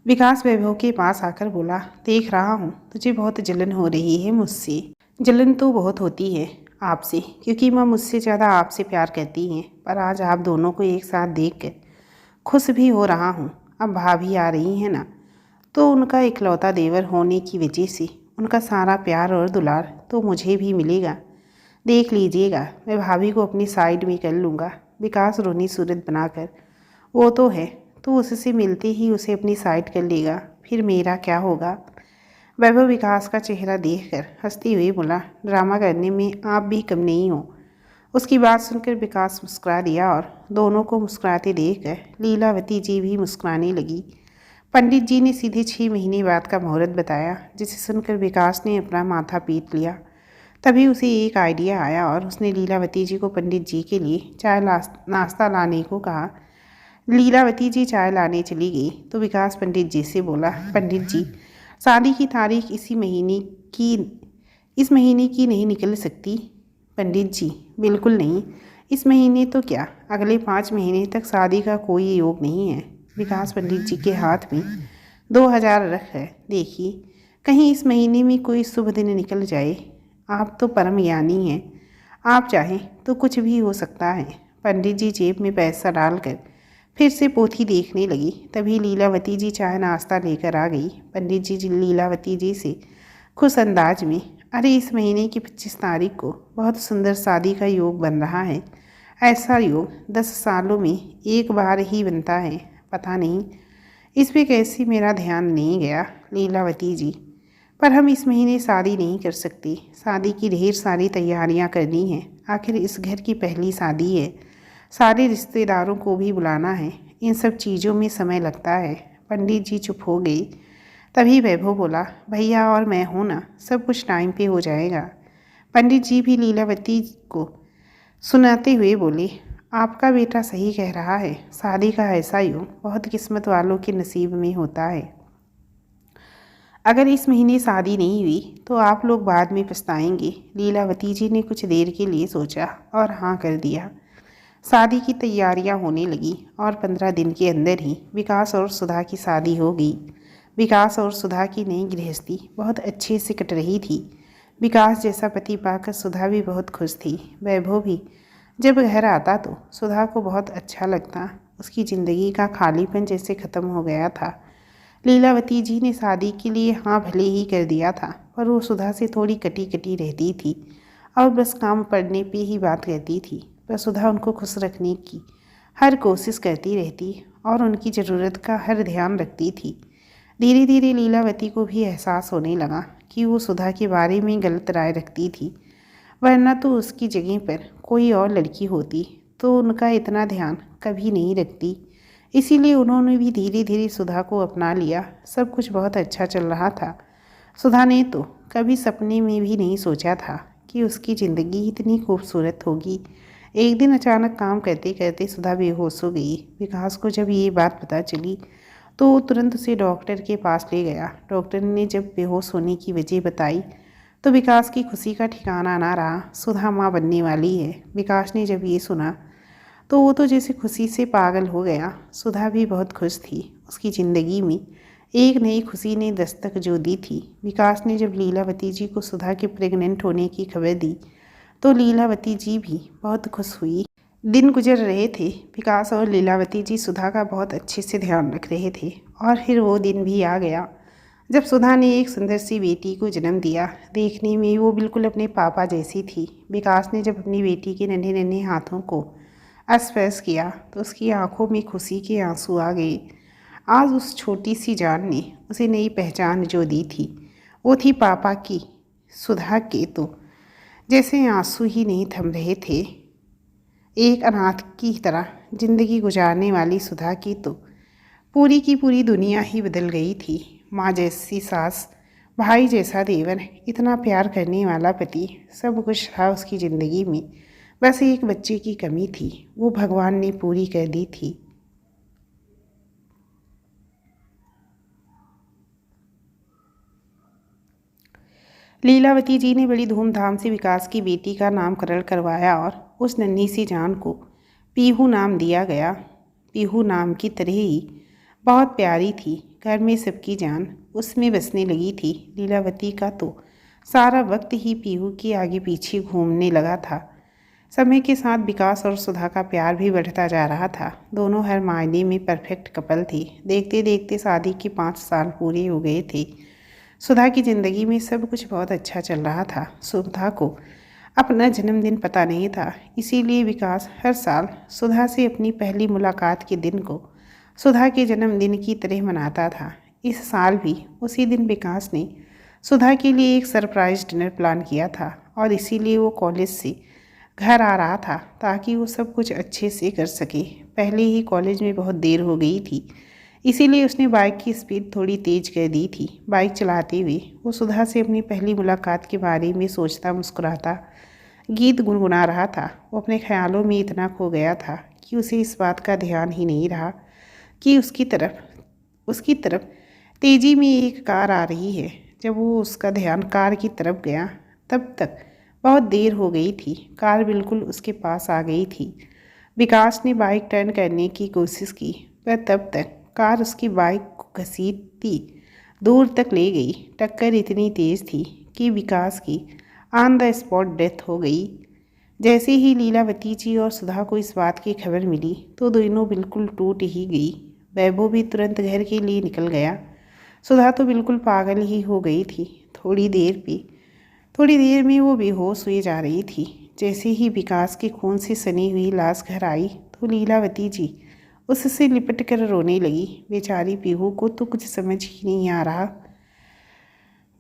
विकास वैभव के पास आकर बोला, देख रहा हूँ तुझे बहुत जलन हो रही है मुझसे। जलन तो बहुत होती है आपसे, क्योंकि माँ मुझसे ज़्यादा आपसे प्यार करती हैं, पर आज आप दोनों को एक साथ देख कर खुश भी हो रहा हूँ। अब भाभी आ रही है ना, तो उनका इकलौता देवर होने की वजह से उनका सारा प्यार और दुलार तो मुझे भी मिलेगा। देख लीजिएगा, मैं भाभी को अपनी साइड में कर लूँगा। विकास रोनी सूरत बनाकर, वो तो है, तो उससे मिलते ही उसे अपनी साइड कर लेगा, फिर मेरा क्या होगा? वैभव विकास का चेहरा देखकर हंसते हुए बोला, ड्रामा करने में आप भी कम नहीं हो। उसकी बात सुनकर विकास मुस्कुरा दिया और दोनों को मुस्कुराते देखकर लीलावती जी भी मुस्कुराने लगी। पंडित जी ने सीधे 6 महीने बाद का मुहूर्त बताया, जिसे सुनकर विकास ने अपना माथा पीट लिया। तभी उसे एक आइडिया आया और उसने लीलावती जी को पंडित जी के लिए चाय नाश्ता लाने को कहा। लीलावती जी चाय लाने चली गई तो विकास पंडित जी से बोला, पंडित जी, शादी की तारीख इस महीने की नहीं निकल सकती? पंडित जी, बिल्कुल नहीं, इस महीने तो क्या, अगले 5 महीने तक शादी का कोई योग नहीं है। विकास पंडित जी के हाथ में 2000 रख है, देखिए कहीं इस महीने में कोई शुभ दिन निकल जाए। आप तो परम ज्ञानी हैं, आप चाहें तो कुछ भी हो सकता है। पंडित जी जेब में पैसा डालकर फिर से पोथी देखने लगी। तभी लीलावती जी चाय नाश्ता लेकर आ गई। पंडित जी लीलावती जी से खुश अंदाज में, अरे इस महीने की 25 तारीख को बहुत सुंदर शादी का योग बन रहा है। ऐसा योग 10 सालों में एक बार ही बनता है। पता नहीं इस पे कैसे मेरा ध्यान नहीं गया लीलावती जी, पर हम इस महीने शादी नहीं कर सकते। शादी की ढेर सारी तैयारियां करनी है, आखिर इस घर की पहली शादी है, सारे रिश्तेदारों को भी बुलाना है, इन सब चीज़ों में समय लगता है। पंडित जी चुप हो गई। तभी वैभव बोला, भैया और मैं हूँ ना, सब कुछ टाइम पे हो जाएगा। पंडित जी भी लीलावती को सुनाते हुए बोले, आपका बेटा सही कह रहा है, शादी का ऐसा योग बहुत किस्मत वालों के नसीब में होता है। अगर इस महीने शादी नहीं हुई तो आप लोग बाद में पछताएंगे। लीलावती जी ने कुछ देर के लिए सोचा और हाँ कर दिया। शादी की तैयारियां होने लगी और 15 दिन के अंदर ही विकास और सुधा की शादी हो गई। विकास और सुधा की नई गृहस्थी बहुत अच्छे से कट रही थी। विकास जैसा पति पाकर सुधा भी बहुत खुश थी। वैभव भी जब घर आता तो सुधा को बहुत अच्छा लगता। उसकी ज़िंदगी का खालीपन जैसे ख़त्म हो गया था। लीलावती जी ने शादी के लिए हाँ भले ही कर दिया था, पर वो सुधा से थोड़ी कटी कटी रहती थी और बस काम पड़ने पे ही बात कहती थी। पर सुधा उनको खुश रखने की हर कोशिश करती रहती और उनकी ज़रूरत का हर ध्यान रखती थी। धीरे धीरे लीलावती को भी एहसास होने लगा कि वो सुधा के बारे में गलत राय रखती थी, वरना तो उसकी जगह पर कोई और लड़की होती तो उनका इतना ध्यान कभी नहीं रखती। इसीलिए उन्होंने भी धीरे धीरे सुधा को अपना लिया। सब कुछ बहुत अच्छा चल रहा था। सुधा ने तो कभी सपने में भी नहीं सोचा था कि उसकी ज़िंदगी इतनी खूबसूरत होगी। एक दिन अचानक काम करते करते सुधा बेहोश हो गई। विकास को जब ये बात पता चली तो वो तुरंत उसे डॉक्टर के पास ले गया। डॉक्टर ने जब बेहोश होने की वजह बताई तो विकास की खुशी का ठिकाना ना रहा। सुधा माँ बनने वाली है। विकास ने जब ये सुना तो वो तो जैसे खुशी से पागल हो गया। सुधा भी बहुत खुश थी। उसकी ज़िंदगी में एक नई खुशी ने दस्तक जो दी थी। विकास ने जब लीलावती जी को सुधा के प्रेग्नेंट होने की खबर दी तो लीलावती जी भी बहुत खुश हुई। दिन गुजर रहे थे। विकास और लीलावती जी सुधा का बहुत अच्छे से ध्यान रख रहे थे। और फिर वो दिन भी आ गया जब सुधा ने एक सुंदर सी बेटी को जन्म दिया। देखने में वो बिल्कुल अपने पापा जैसी थी। विकास ने जब अपनी बेटी के नन्हे नन्हे हाथों को स्पर्श किया तो उसकी आंखों में खुशी के आंसू आ गए। आज उस छोटी सी जान ने उसे नई पहचान जो दी थी वो थी पापा की। सुधा के तो जैसे आंसू ही नहीं थम रहे थे। एक अनाथ की तरह जिंदगी गुजारने वाली सुधा की तो पूरी की पूरी दुनिया ही बदल गई थी। माँ जैसी सास, भाई जैसा देवर, इतना प्यार करने वाला पति, सब कुछ था उसकी ज़िंदगी में। बस एक बच्चे की कमी थी, वो भगवान ने पूरी कर दी थी। लीलावती जी ने बड़ी धूमधाम से विकास की बेटी का नामकरण करवाया और उस नन्ही सी जान को पीहू नाम दिया गया। पीहू नाम की तरह ही बहुत प्यारी थी। घर में सबकी जान उसमें बसने लगी थी। लीलावती का तो सारा वक्त ही पीहू के आगे पीछे घूमने लगा था। समय के साथ विकास और सुधा का प्यार भी बढ़ता जा रहा था। दोनों हर मायने में परफेक्ट कपल थे। देखते देखते शादी के 5 साल पूरे हो गए थे। सुधा की ज़िंदगी में सब कुछ बहुत अच्छा चल रहा था। सुधा को अपना जन्मदिन पता नहीं था, इसीलिए विकास हर साल सुधा से अपनी पहली मुलाकात के दिन को सुधा के जन्मदिन की तरह मनाता था। इस साल भी उसी दिन विकास ने सुधा के लिए एक सरप्राइज डिनर प्लान किया था और इसीलिए वो कॉलेज से घर आ रहा था ताकि वो सब कुछ अच्छे से कर सके। पहले ही कॉलेज में बहुत देर हो गई थी, इसीलिए उसने बाइक की स्पीड थोड़ी तेज कर दी थी। बाइक चलाते हुए वो सुधा से अपनी पहली मुलाकात के बारे में सोचता मुस्कुराता गीत गुनगुना रहा था। वो अपने ख्यालों में इतना खो गया था कि उसे इस बात का ध्यान ही नहीं रहा कि उसकी तरफ तेज़ी में एक कार आ रही है। जब वो उसका ध्यान कार की तरफ गया तब तक बहुत देर हो गई थी। कार बिल्कुल उसके पास आ गई थी। विकास ने बाइक टर्न करने की कोशिश की पर तब तक कार उसकी बाइक को घसीटती दूर तक ले गई। टक्कर इतनी तेज़ थी कि विकास की ऑन द स्पॉट डेथ हो गई। जैसे ही लीलावती जी और सुधा को इस बात की खबर मिली तो दोनों बिल्कुल टूट ही गई। वैभव भी तुरंत घर के लिए निकल गया। सुधा तो बिल्कुल पागल ही हो गई थी। थोड़ी देर में वो बेहोश हुई जा रही थी। जैसे ही विकास के खून से सनी हुई लाश घर आई तो लीलावती जी उससे लिपट कर रोने लगी। बेचारी पीहू को तो कुछ समझ ही नहीं आ रहा।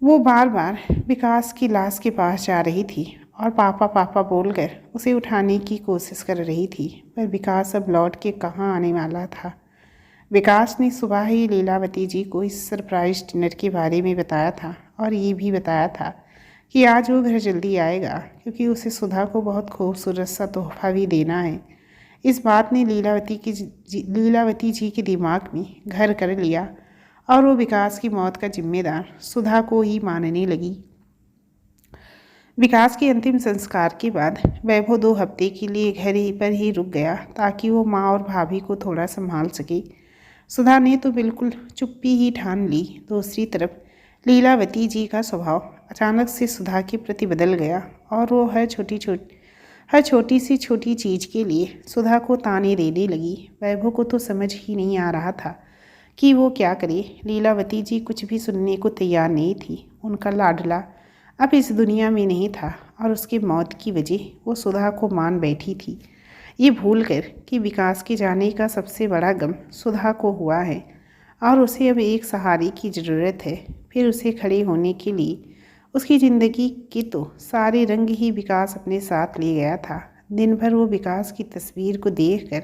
वो बार बार विकास की लाश के पास जा रही थी और पापा पापा बोलकर उसे उठाने की कोशिश कर रही थी, पर विकास अब लौट के कहाँ आने वाला था। विकास ने सुबह ही लीलावती जी को इस सरप्राइज डिनर के बारे में बताया था और ये भी बताया था कि आज वो घर जल्दी आएगा क्योंकि उसे सुधा को बहुत खूबसूरत सा तोहफा भी देना है। इस बात ने लीलावती जी के दिमाग में घर कर लिया और वो विकास की मौत का जिम्मेदार सुधा को ही मानने लगी। विकास के अंतिम संस्कार के बाद वैभव 2 हफ्ते के लिए घर ही पर ही रुक गया ताकि वो माँ और भाभी को थोड़ा संभाल सके। सुधा ने तो बिल्कुल चुप्पी ही ठान ली। दूसरी तरफ लीलावती जी का स्वभाव अचानक से सुधा के प्रति बदल गया और वो हर छोटी सी छोटी चीज़ के लिए सुधा को ताने देने लगी। वैभव को तो समझ ही नहीं आ रहा था कि वो क्या करे। लीलावती जी कुछ भी सुनने को तैयार नहीं थी। उनका लाडला अब इस दुनिया में नहीं था और उसकी मौत की वजह वो सुधा को मान बैठी थी, ये भूलकर कि विकास के जाने का सबसे बड़ा गम सुधा को हुआ है और उसे अब एक सहारे की ज़रूरत है। फिर उसे खड़े होने के लिए उसकी ज़िंदगी के तो सारे रंग ही विकास अपने साथ ले गया था। दिन भर वो विकास की तस्वीर को देखकर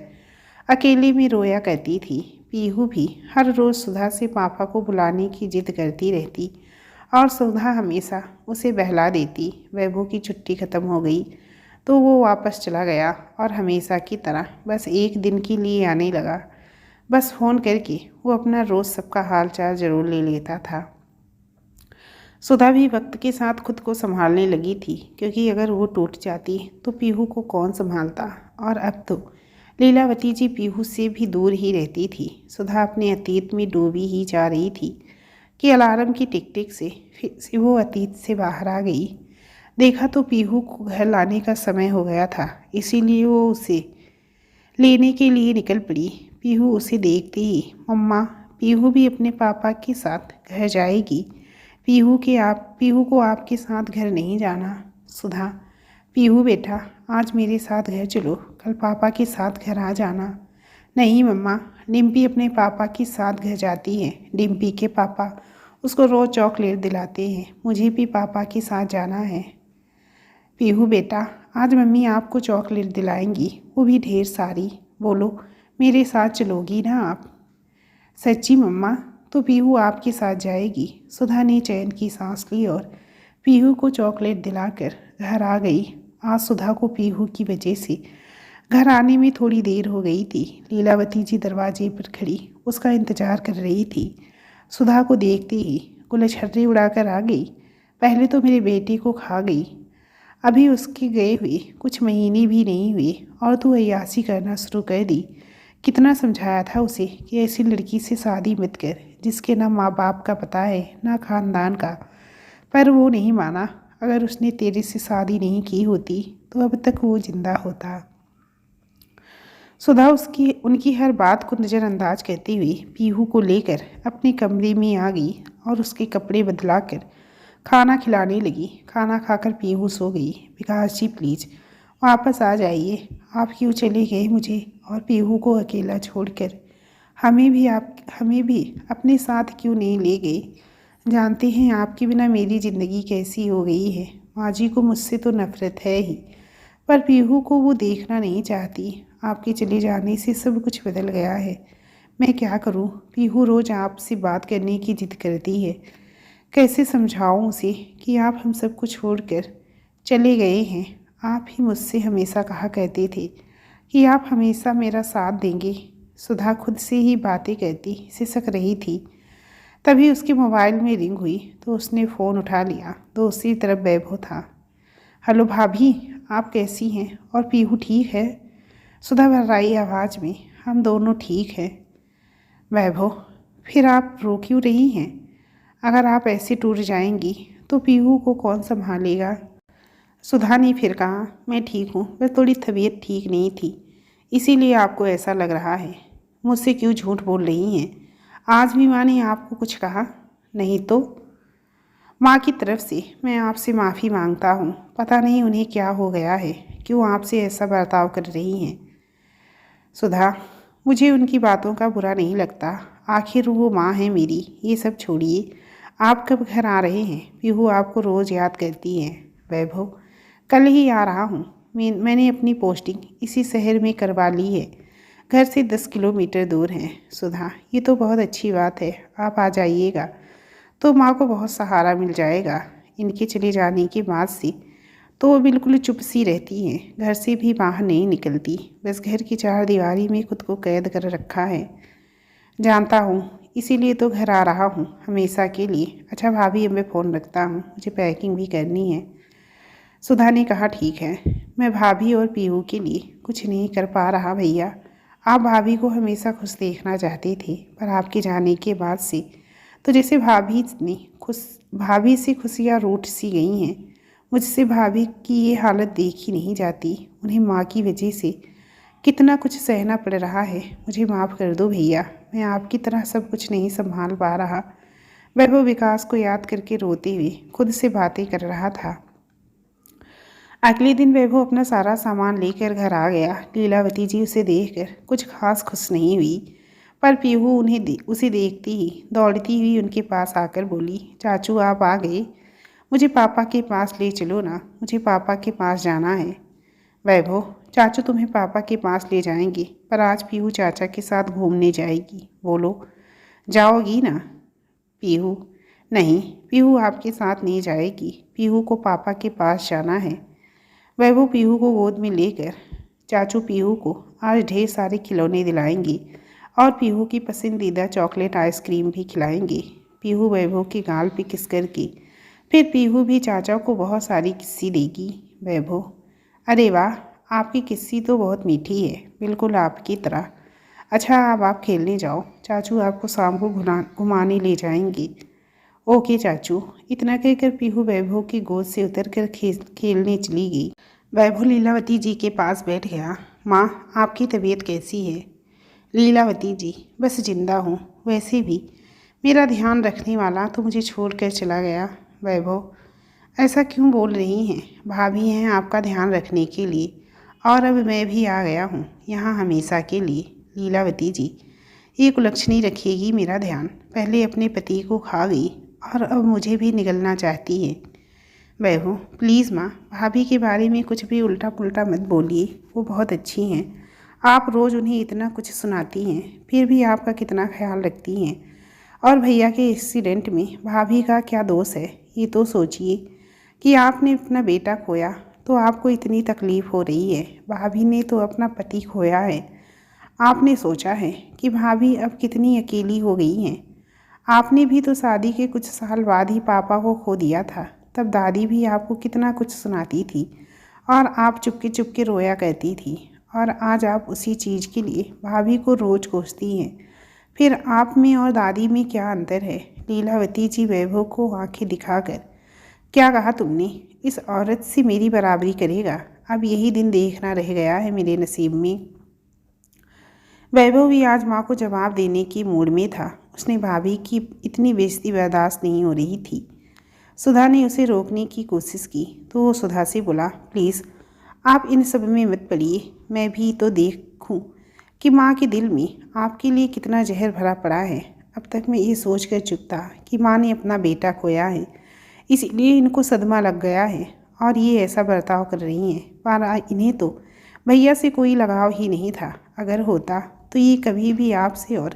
अकेले में रोया करती थी। पीहू भी हर रोज़ सुधा से पापा को बुलाने की जिद करती रहती और सुधा हमेशा उसे बहला देती। वैभव की छुट्टी ख़त्म हो गई तो वो वापस चला गया और हमेशा की तरह बस एक दिन के लिए आने लगा। बस फ़ोन करके वो अपना रोज़ सबका हाल चाल ज़रूर ले लेता था। सुधा भी वक्त के साथ खुद को संभालने लगी थी, क्योंकि अगर वो टूट जाती तो पीहू को कौन संभालता। और अब तो लीलावती जी पीहू से भी दूर ही रहती थी। सुधा अपने अतीत में डूबी ही जा रही थी कि अलार्म की टिक टिक से फिर से वो अतीत से बाहर आ गई। देखा तो पीहू को घर लाने का समय हो गया था, इसीलिए वो उसे लेने के लिए निकल पड़ी। पीहू उसे देखते ही, मम्मा, पीहू भी अपने पापा के साथ घर जाएगी। पीहू को आपके साथ घर नहीं जाना। सुधा, पीहू बेटा, आज मेरे साथ घर चलो, कल पापा के साथ घर आ जाना। नहीं मम्मा, डिम्पी अपने पापा के साथ घर जाती है। डिम्पी के पापा उसको रोज़ चॉकलेट दिलाते हैं। मुझे भी पापा के साथ जाना है। पीहू बेटा, आज मम्मी आपको चॉकलेट दिलाएंगी, वो भी ढेर सारी। बोलो, मेरे साथ चलोगी ना आप? सच्ची मम्मा? तो पीहू आपके साथ जाएगी। सुधा ने चैन की सांस ली और पीहू को चॉकलेट दिलाकर घर आ गई। आज सुधा को पीहू की वजह से घर आने में थोड़ी देर हो गई थी। लीलावती जी दरवाजे पर खड़ी उसका इंतजार कर रही थी। सुधा को देखते ही गुलछर्रे उड़ाकर आ गई। पहले तो मेरे बेटे को खा गई, अभी उसके गए हुए कुछ महीने भी नहीं हुए और तू अय्यासी करना शुरू कर दी। कितना समझाया था उसे कि ऐसी लड़की से शादी मत कर जिसके ना माँ बाप का पता है ना खानदान का, पर वो नहीं माना। अगर उसने तेरे से शादी नहीं की होती तो अब तक वो जिंदा होता। सुधा उनकी हर बात को नज़रअंदाज करते हुए पीहू को लेकर अपने कमरे में आ गई और उसके कपड़े बदलाकर खाना खिलाने लगी। खाना खाकर पीहू सो गई। विकास जी प्लीज़ वापस आ जाइए। आप क्यों चले गए मुझे और पीहू को अकेला छोड़कर? हमें भी अपने साथ क्यों नहीं ले गए? जानते हैं आपके बिना मेरी ज़िंदगी कैसी हो गई है। माँ जी को मुझसे तो नफ़रत है ही, पर पीहू को वो देखना नहीं चाहती। आपके चले जाने से सब कुछ बदल गया है। मैं क्या करूँ? पीहू रोज़ आपसे बात करने की जिद करती है। कैसे समझाऊं उसे कि आप हम सब कुछ छोड़कर चले गए हैं? आप ही मुझसे हमेशा कहा करते थे कि आप हमेशा मेरा साथ देंगे। सुधा खुद से ही बातें करती सिसक रही थी। तभी उसके मोबाइल में रिंग हुई तो उसने फ़ोन उठा लिया। दूसरी तरफ वैभव था। हेलो भाभी, आप कैसी हैं? और पीहू ठीक है? सुधा भर्राई आवाज़ में, हम दोनों ठीक हैं। वैभव, फिर आप रो क्यों रही हैं? अगर आप ऐसे टूट जाएंगी तो पीहू को कौन संभालेगा? सुधा ने फिर कहा, मैं ठीक हूँ, बस थोड़ी तबीयत ठीक नहीं थी, इसीलिए आपको ऐसा लग रहा है। मुझसे क्यों झूठ बोल रही हैं? आज भी माँ ने आपको कुछ कहा? नहीं तो? माँ की तरफ से मैं आपसे माफ़ी मांगता हूँ। पता नहीं उन्हें क्या हो गया है, क्यों आपसे ऐसा बर्ताव कर रही हैं। सुधा, मुझे उनकी बातों का बुरा नहीं लगता। आखिर वो माँ है मेरी। ये सब छोड़िए, आप कब घर आ रहे हैं? पीहू आपको रोज़ याद करती है। वैभव, कल ही आ रहा हूँ। मैंने अपनी पोस्टिंग इसी शहर में करवा ली है। घर से 10 किलोमीटर दूर है। सुधा, ये तो बहुत अच्छी बात है। आप आ जाइएगा तो माँ को बहुत सहारा मिल जाएगा। इनके चले जाने के बाद से तो वो बिल्कुल चुप सी रहती हैं, घर से भी बाहर नहीं निकलती, बस घर की चार दीवारी में खुद को कैद कर रखा है। जानता हूँ, इसीलिए तो घर आ रहा हूँ हमेशा के लिए। अच्छा भाभी, अब मैं फ़ोन रखता हूँ, मुझे पैकिंग भी करनी है। सुधा ने कहा, ठीक है। मैं भाभी और पीहू के लिए कुछ नहीं कर पा रहा भैया। आप भाभी को हमेशा खुश देखना चाहते थे, पर आपके जाने के बाद से तो जैसे भाभी से खुशियाँ रूठ सी गई हैं। मुझसे भाभी की ये हालत देखी नहीं जाती। उन्हें माँ की वजह से कितना कुछ सहना पड़ रहा है। मुझे माफ़ कर दो भैया, मैं आपकी तरह सब कुछ नहीं संभाल पा रहा। वैभव विकास को याद करके रोते हुए खुद से बातें कर रहा था। अगले दिन वैभव अपना सारा सामान लेकर घर आ गया। लीलावती जी उसे देखकर कुछ खास खुश नहीं हुई, पर पीहू उसे देखती ही दौड़ती हुई उनके पास आकर बोली, चाचू आप आ गए? मुझे पापा के पास ले चलो ना, मुझे पापा के पास जाना है। वैभव, चाचू तुम्हें पापा के पास ले जाएंगे, पर आज पीहू चाचा के साथ घूमने जाएगी। बोलो, जाओगी ना? पीहू, नहीं, पीहू आपके साथ नहीं जाएगी। पीहू को पापा के पास जाना है। वैभव पीहू को गोद में लेकर, चाचू पीहू को आज ढेर सारे खिलौने दिलाएंगे और पीहू की पसंदीदा चॉकलेट आइसक्रीम भी खिलाएंगे। पीहू वैभव के गाल पे किस करके फिर पीहू भी चाचा को बहुत सारी किस्सी देगी। वैभव, अरे वाह, आपकी किस्सी तो बहुत मीठी है, बिल्कुल आपकी तरह। अच्छा, अब आप खेलने जाओ, चाचू आपको शाम को घुमाने ले जाएंगे। ओके चाचू। इतना कहकर पीहू वैभव की गोद से उतरकर खेलने चली गई। वैभव लीलावती जी के पास बैठ गया। माँ, आपकी तबीयत कैसी है? लीलावती जी, बस जिंदा हूँ। वैसे भी मेरा ध्यान रखने वाला तो मुझे छोड़कर चला गया। वैभव, ऐसा क्यों बोल रही हैं? भाभी हैं आपका ध्यान रखने के लिए, और अब मैं भी आ गया हूँ यहाँ हमेशा के लिए। लीलावती जी, ये कुलक्षणी रखेगी मेरा ध्यान। पहले अपने पति को खा गई और अब मुझे भी निगलना चाहती है। वैभव, प्लीज़ माँ, भाभी के बारे में कुछ भी उल्टा पुल्टा मत बोलिए, वो बहुत अच्छी हैं। आप रोज़ उन्हें इतना कुछ सुनाती हैं, फिर भी आपका कितना ख्याल रखती हैं। और भैया के एक्सीडेंट में भाभी का क्या दोष है? ये तो सोचिए कि आपने अपना बेटा खोया तो आपको इतनी तकलीफ़ हो रही है, भाभी ने तो अपना पति खोया है। आपने सोचा है कि भाभी अब कितनी अकेली हो गई हैं? आपने भी तो शादी के कुछ साल बाद ही पापा को खो दिया था। तब दादी भी आपको कितना कुछ सुनाती थी और आप चुपके चुपके रोया करती थी, और आज आप उसी चीज़ के लिए भाभी को रोज़ कोसती हैं। फिर आप में और दादी में क्या अंतर है? लीलावती जी वैभव को आंखें दिखाकर, क्या कहा तुमने? इस औरत से मेरी बराबरी करेगा? अब यही दिन देखना रह गया है मेरे नसीब में। वैभव भी आज माँ को जवाब देने की मूड में था। उसने भाभी की इतनी बेइज्जती बर्दाश्त नहीं हो रही थी। सुधा ने उसे रोकने की कोशिश की तो वो सुधा से बोला, प्लीज़ आप इन सब में मत पड़िए, मैं भी तो देखूं कि माँ के दिल में आपके लिए कितना जहर भरा पड़ा है। अब तक मैं ये सोच कर चुप था कि माँ ने अपना बेटा खोया है, इसलिए इनको सदमा लग गया है और ये ऐसा बर्ताव कर रही हैं। पर इन्हें तो भैया से कोई लगाव ही नहीं था। अगर होता तो ये कभी भी आपसे और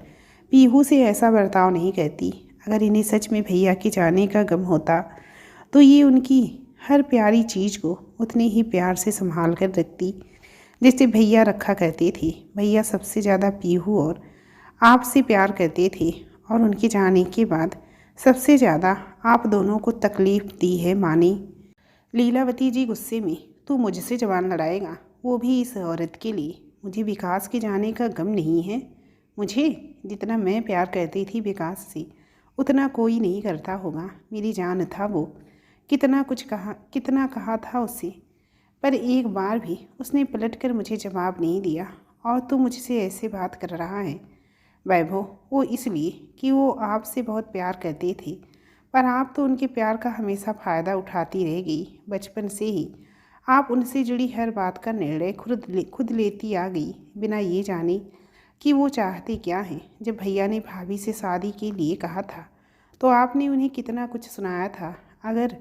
पीहू से ऐसा बर्ताव नहीं करती। अगर इन्हें सच में भैया के जाने का गम होता तो ये उनकी हर प्यारी चीज़ को उतने ही प्यार से संभाल कर रखती जैसे भैया रखा करते थे। भैया सबसे ज़्यादा पीहू और आपसे प्यार करते थे, और उनके जाने के बाद सबसे ज़्यादा आप दोनों को तकलीफ़ दी है माँ ने। लीलावती जी गुस्से में, तू मुझसे जवान लड़ाएगा, वो भी इस औरत के लिए? मुझे विकास के जाने का गम नहीं है। मुझे जितना मैं प्यार करती थी विकास से उतना कोई नहीं करता होगा। मेरी जान था वो। कितना कहा था उसे, पर एक बार भी उसने पलटकर मुझे जवाब नहीं दिया। और तू मुझसे ऐसे बात कर रहा है? वैभव, वो इसलिए कि वो आपसे बहुत प्यार करते थे, पर आप तो उनके प्यार का हमेशा फ़ायदा उठाती रह गई। बचपन से ही आप उनसे जुड़ी हर बात का निर्णय खुद लेती आ गई, बिना ये जाने कि वो चाहते क्या हैं। जब भैया ने भाभी से शादी के लिए कहा था तो आपने उन्हें कितना कुछ सुनाया था। अगर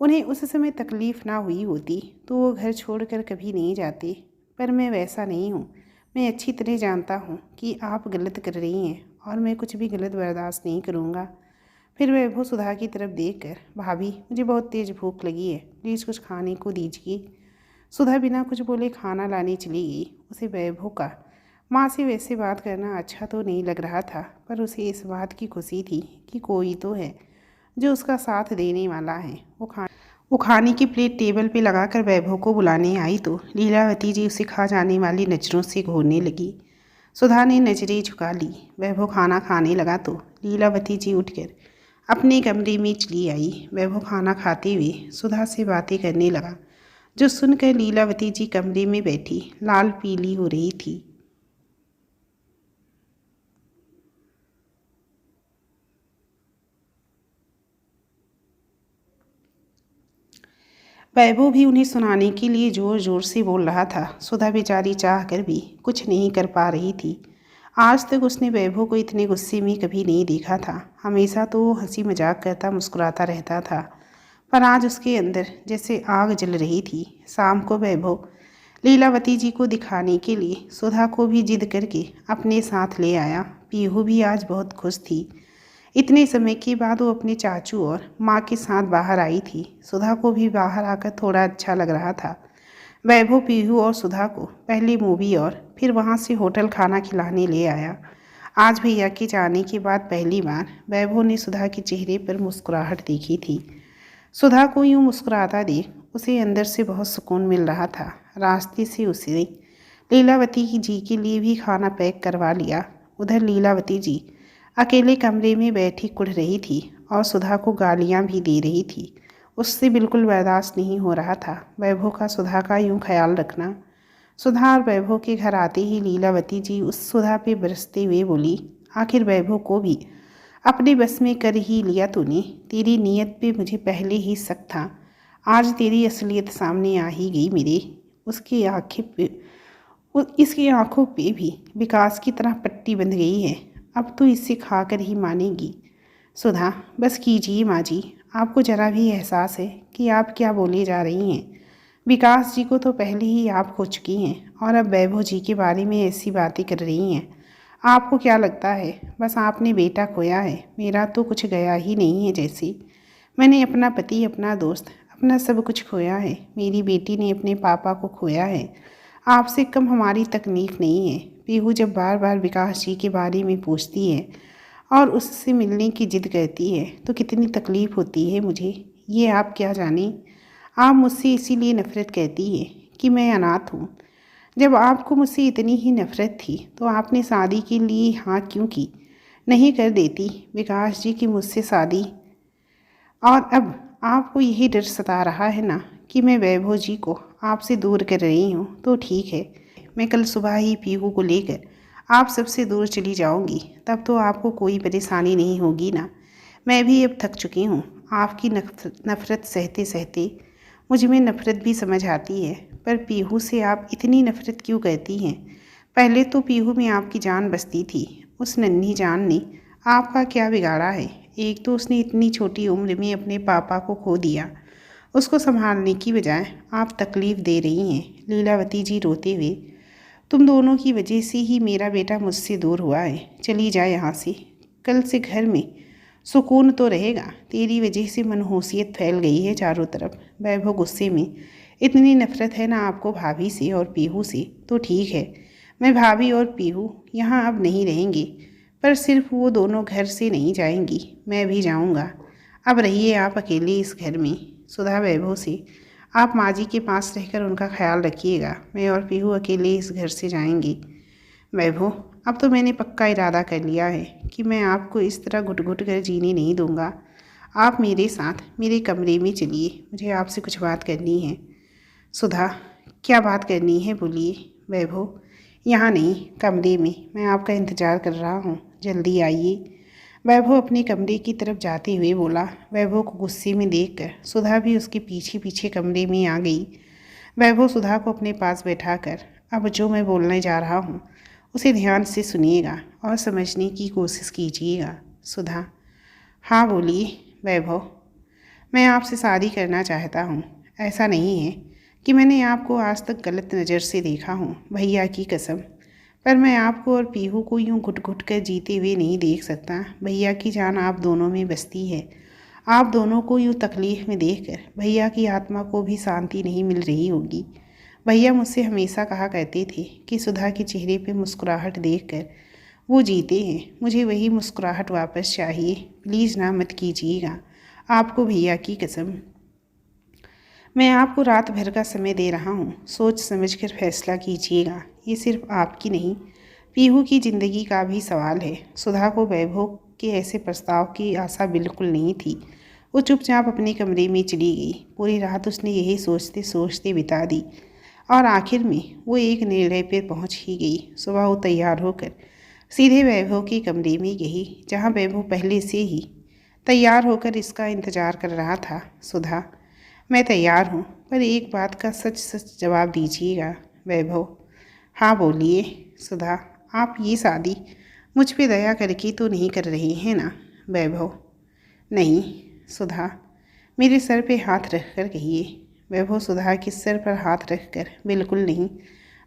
उन्हें उस समय तकलीफ़ ना हुई होती तो वो घर छोड़कर कभी नहीं जाते। पर मैं वैसा नहीं हूँ। मैं अच्छी तरह जानता हूँ कि आप गलत कर रही हैं और मैं कुछ भी गलत बर्दाश्त नहीं करूँगा। फिर वैभव सुधा की तरफ देखकर, भाभी मुझे बहुत तेज़ भूख लगी है, प्लीज़ कुछ खाने को दीजिए। सुधा बिना कुछ बोले खाना लाने चली गई। उसे वैभव का माँ से वैसे बात करना अच्छा तो नहीं लग रहा था, पर उसे इस बात की खुशी थी कि कोई तो है जो उसका साथ देने वाला है। वो खाने की प्लेट टेबल पे लगाकर वैभव को बुलाने आई तो लीलावती जी उसे खा जाने वाली नज़रों से घूरने लगी। सुधा ने नज़रें झुका ली। वैभव खाना खाने लगा तो लीलावती जी उठकर अपने कमरे में चली आई। वैभव खाना खाते हुए सुधा से बातें करने लगा, जो सुनकर लीलावती जी कमरे में बैठी लाल पीली हो रही थी। वैभव भी उन्हें सुनाने के लिए ज़ोर ज़ोर से बोल रहा था। सुधा बेचारी चाह कर भी कुछ नहीं कर पा रही थी। आज तक उसने वैभव को इतने गुस्से में कभी नहीं देखा था। हमेशा तो वो हंसी मजाक करता मुस्कुराता रहता था, पर आज उसके अंदर जैसे आग जल रही थी। शाम को वैभव लीलावती जी को दिखाने के लिए सुधा को भी जिद करके अपने साथ ले आया। पीहू भी आज बहुत खुश थी। इतने समय के बाद वो अपने चाचू और माँ के साथ बाहर आई थी। सुधा को भी बाहर आकर थोड़ा अच्छा लग रहा था। वैभव पीहू और सुधा को पहले मूवी और फिर वहाँ से होटल खाना खिलाने ले आया। आज भैया के जाने के बाद पहली बार वैभव ने सुधा के चेहरे पर मुस्कुराहट देखी थी। सुधा को यूं मुस्कुराता देख उसे अंदर से बहुत सुकून मिल रहा था। रास्ते से उसे लीलावती जी के लिए भी खाना पैक करवा लिया। उधर लीलावती जी अकेले कमरे में बैठी कुढ़ रही थी और सुधा को गालियां भी दे रही थी। उससे बिल्कुल बर्दाश्त नहीं हो रहा था वैभव का सुधा का यूं ख्याल रखना। सुधा और वैभव के घर आते ही लीलावती जी उस सुधा पे बरसते हुए बोली, आखिर वैभव को भी अपने बस में कर ही लिया तूने। तेरी नीयत पे मुझे पहले ही शक था। आज तेरी असलियत सामने आ ही गई मेरे। इसकी आंखों पे भी विकास की तरह पट्टी बंध गई है। अब तो इससे खाकर ही मानेगी। सुधा, बस कीजिए माँ जी, आपको जरा भी एहसास है कि आप क्या बोले जा रही हैं। विकास जी को तो पहले ही आप खो चुकी हैं और अब वैभव जी के बारे में ऐसी बातें कर रही हैं। आपको क्या लगता है बस आपने बेटा खोया है? मेरा तो कुछ गया ही नहीं है। जैसे मैंने अपना पति, अपना दोस्त, अपना सब कुछ खोया है, मेरी बेटी ने अपने पापा को खोया है। आपसे कम हमारी तकलीफ नहीं है। पीहू जब बार बार विकास जी के बारे में पूछती है और उससे मिलने की जिद करती है तो कितनी तकलीफ़ होती है मुझे, ये आप क्या जाने। आप मुझसे इसीलिए नफ़रत करती है कि मैं अनाथ हूँ। जब आपको मुझसे इतनी ही नफ़रत थी तो आपने शादी के लिए हाँ क्यों की? नहीं कर देती विकास जी की मुझसे शादी। और अब आपको यही डर सता रहा है ना कि मैं वैभव जी को आपसे दूर कर रही हूँ। तो ठीक है, मैं कल सुबह ही पीहू को लेकर आप सबसे दूर चली जाऊँगी। तब तो आपको कोई परेशानी नहीं होगी ना। मैं भी अब थक चुकी हूँ आपकी नफ़रत सहते सहते। मुझ में नफ़रत भी समझ आती है, पर पीहू से आप इतनी नफ़रत क्यों करती हैं? पहले तो पीहू में आपकी जान बसती थी। उस नन्ही जान ने आपका क्या बिगाड़ा है? एक तो उसने इतनी छोटी उम्र में अपने पापा को खो दिया। उसको संभालने की बजाय आप तकलीफ़ दे रही हैं। लीलावती जी रोते हुए, तुम दोनों की वजह से ही मेरा बेटा मुझसे दूर हुआ है। चली जाए यहाँ से। कल से घर में सुकून तो रहेगा। तेरी वजह से मनहूसियत फैल गई है चारों तरफ। वैभव गुस्से में, इतनी नफ़रत है ना आपको भाभी से और पीहू से? तो ठीक है, मैं भाभी और पीहू यहाँ अब नहीं रहेंगे, पर सिर्फ वो दोनों घर से नहीं जाएंगी, मैं भी जाऊँगा। अब रहिए आप अकेले इस घर में। सुधा वैभव से, आप माँ जी के पास रहकर उनका ख्याल रखिएगा। मैं और पीहू अकेले इस घर से जाएंगे। वैभव, अब तो मैंने पक्का इरादा कर लिया है कि मैं आपको इस तरह घुट घुट कर जीने नहीं दूंगा। आप मेरे साथ मेरे कमरे में चलिए, मुझे आपसे कुछ बात करनी है। सुधा, क्या बात करनी है बोलिए। वैभव, यहाँ नहीं, कमरे में, मैं आपका इंतज़ार कर रहा हूँ, जल्दी आइए। वैभव अपने कमरे की तरफ जाते हुए बोला। वैभव को गुस्से में देखकर सुधा भी उसके पीछे पीछे कमरे में आ गई। वैभव सुधा को अपने पास बैठाकर, अब जो मैं बोलने जा रहा हूँ उसे ध्यान से सुनिएगा और समझने की कोशिश कीजिएगा। सुधा, हाँ बोलिए। वैभव, मैं आपसे शादी करना चाहता हूँ। ऐसा नहीं है कि मैंने आपको आज तक गलत नज़र से देखा हूँ, भैया की कसम, पर मैं आपको और पीहू को यूं घुट घुट कर जीते हुए नहीं देख सकता। भैया की जान आप दोनों में बसती है। आप दोनों को यूं तकलीफ़ में देखकर भैया की आत्मा को भी शांति नहीं मिल रही होगी। भैया मुझसे हमेशा कहा करते थे कि सुधा के चेहरे पे मुस्कुराहट देखकर वो जीते हैं। मुझे वही मुस्कुराहट वापस चाहिए। प्लीज़ ना मत कीजिएगा, आपको भैया की कसम। मैं आपको रात भर का समय दे रहा हूँ, सोच समझकर फैसला कीजिएगा। ये सिर्फ आपकी नहीं, पीहू की ज़िंदगी का भी सवाल है। सुधा को वैभव के ऐसे प्रस्ताव की आशा बिल्कुल नहीं थी। वो चुपचाप अपने कमरे में चली गई। पूरी रात उसने यही सोचते सोचते बिता दी और आखिर में वो एक निर्णय पर पहुंच ही गई। सुबह वो तैयार होकर सीधे वैभव के कमरे में गई, जहां वैभव पहले से ही तैयार होकर इसका इंतज़ार कर रहा था। सुधा, मैं तैयार हूँ, पर एक बात का सच सच जवाब दीजिएगा। वैभव, हाँ बोलिए। सुधा, आप ये शादी मुझ पे दया करके तो नहीं कर रहे हैं ना? वैभव, नहीं। सुधा, मेरे सर पे हाथ रख कर कहिए। वैभव सुधा के सर पर हाथ रख कर, बिल्कुल नहीं।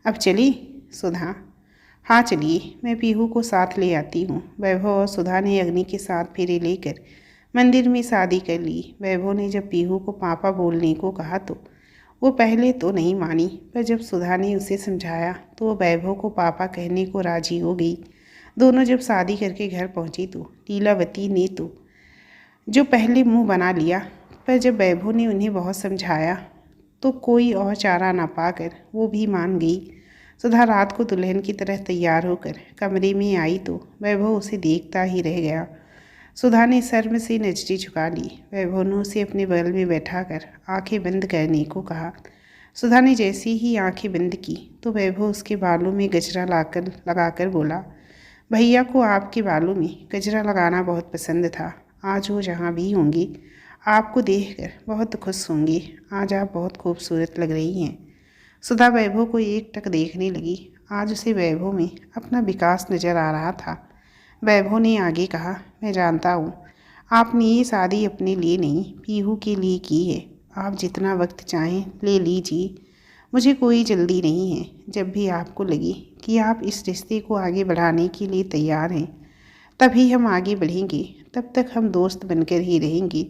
अब चली? सुधा, हाँ चलिए, मैं पीहू को साथ ले आती हूँ। वैभव और सुधा ने अग्नि के साथ फेरे लेकर मंदिर में शादी कर ली। वैभव ने जब पीहू को पापा बोलने को कहा तो वो पहले तो नहीं मानी, पर जब सुधा ने उसे समझाया तो वो वैभव को पापा कहने को राजी हो गई। दोनों जब शादी करके घर पहुंची तो लीलावती ने तो जो पहले मुंह बना लिया, पर जब वैभव ने उन्हें बहुत समझाया तो कोई और चारा ना पाकर वो भी मान गई। सुधा रात को दुल्हन की तरह तैयार होकर कमरे में आई तो वैभव उसे देखता ही रह गया। सुधा ने शर्म से नजरें झुका ली। वैभव ने उसे अपने बगल में बैठाकर आंखें बंद करने को कहा। सुधा ने जैसे ही आंखें बंद की तो वैभव उसके बालों में गजरा लगाकर बोला, भैया को आपके बालों में गजरा लगाना बहुत पसंद था। आज वो जहाँ भी होंगी आपको देखकर बहुत खुश होंगी। आज आप बहुत खूबसूरत लग रही हैं। सुधा वैभव को एकटक देखने लगी। आज उसे वैभव में अपना विकास नजर आ रहा था। वैभव ने आगे कहा, मैं जानता हूँ आपने ये शादी अपने लिए नहीं पीहू के लिए की है। आप जितना वक्त चाहें ले लीजिए, मुझे कोई जल्दी नहीं है। जब भी आपको लगे कि आप इस रिश्ते को आगे बढ़ाने के लिए तैयार हैं तभी हम आगे बढ़ेंगे, तब तक हम दोस्त बनकर ही रहेंगे।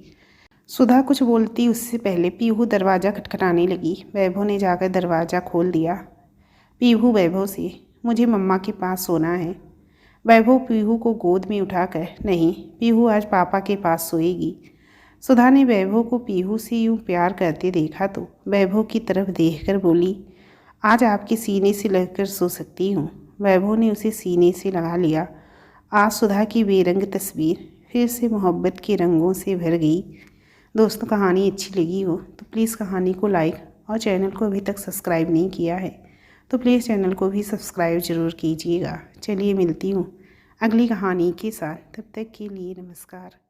सुधा कुछ बोलती उससे पहले पीहू दरवाज़ा खटखटाने लगी। वैभव ने जाकर दरवाज़ा खोल दिया। पीहू वैभव से, मुझे मम्मा के पास सोना है। वैभव पीहू को गोद में उठाकर, नहीं, पीहू आज पापा के पास सोएगी। सुधा ने वैभव को पीहू से यूँ प्यार करते देखा तो वैभव की तरफ देखकर बोली, आज आपके सीने से लगकर सो सकती हूँ। वैभव ने उसे सीने से लगा लिया। आज सुधा की बेरंग तस्वीर फिर से मोहब्बत के रंगों से भर गई। दोस्तों, कहानी अच्छी लगी हो तो प्लीज़ कहानी को लाइक और चैनल को अभी तक सब्सक्राइब नहीं किया है तो प्लीज़ चैनल को भी सब्सक्राइब ज़रूर कीजिएगा। चलिए मिलती हूँ अगली कहानी के साथ, तब तक के लिए नमस्कार।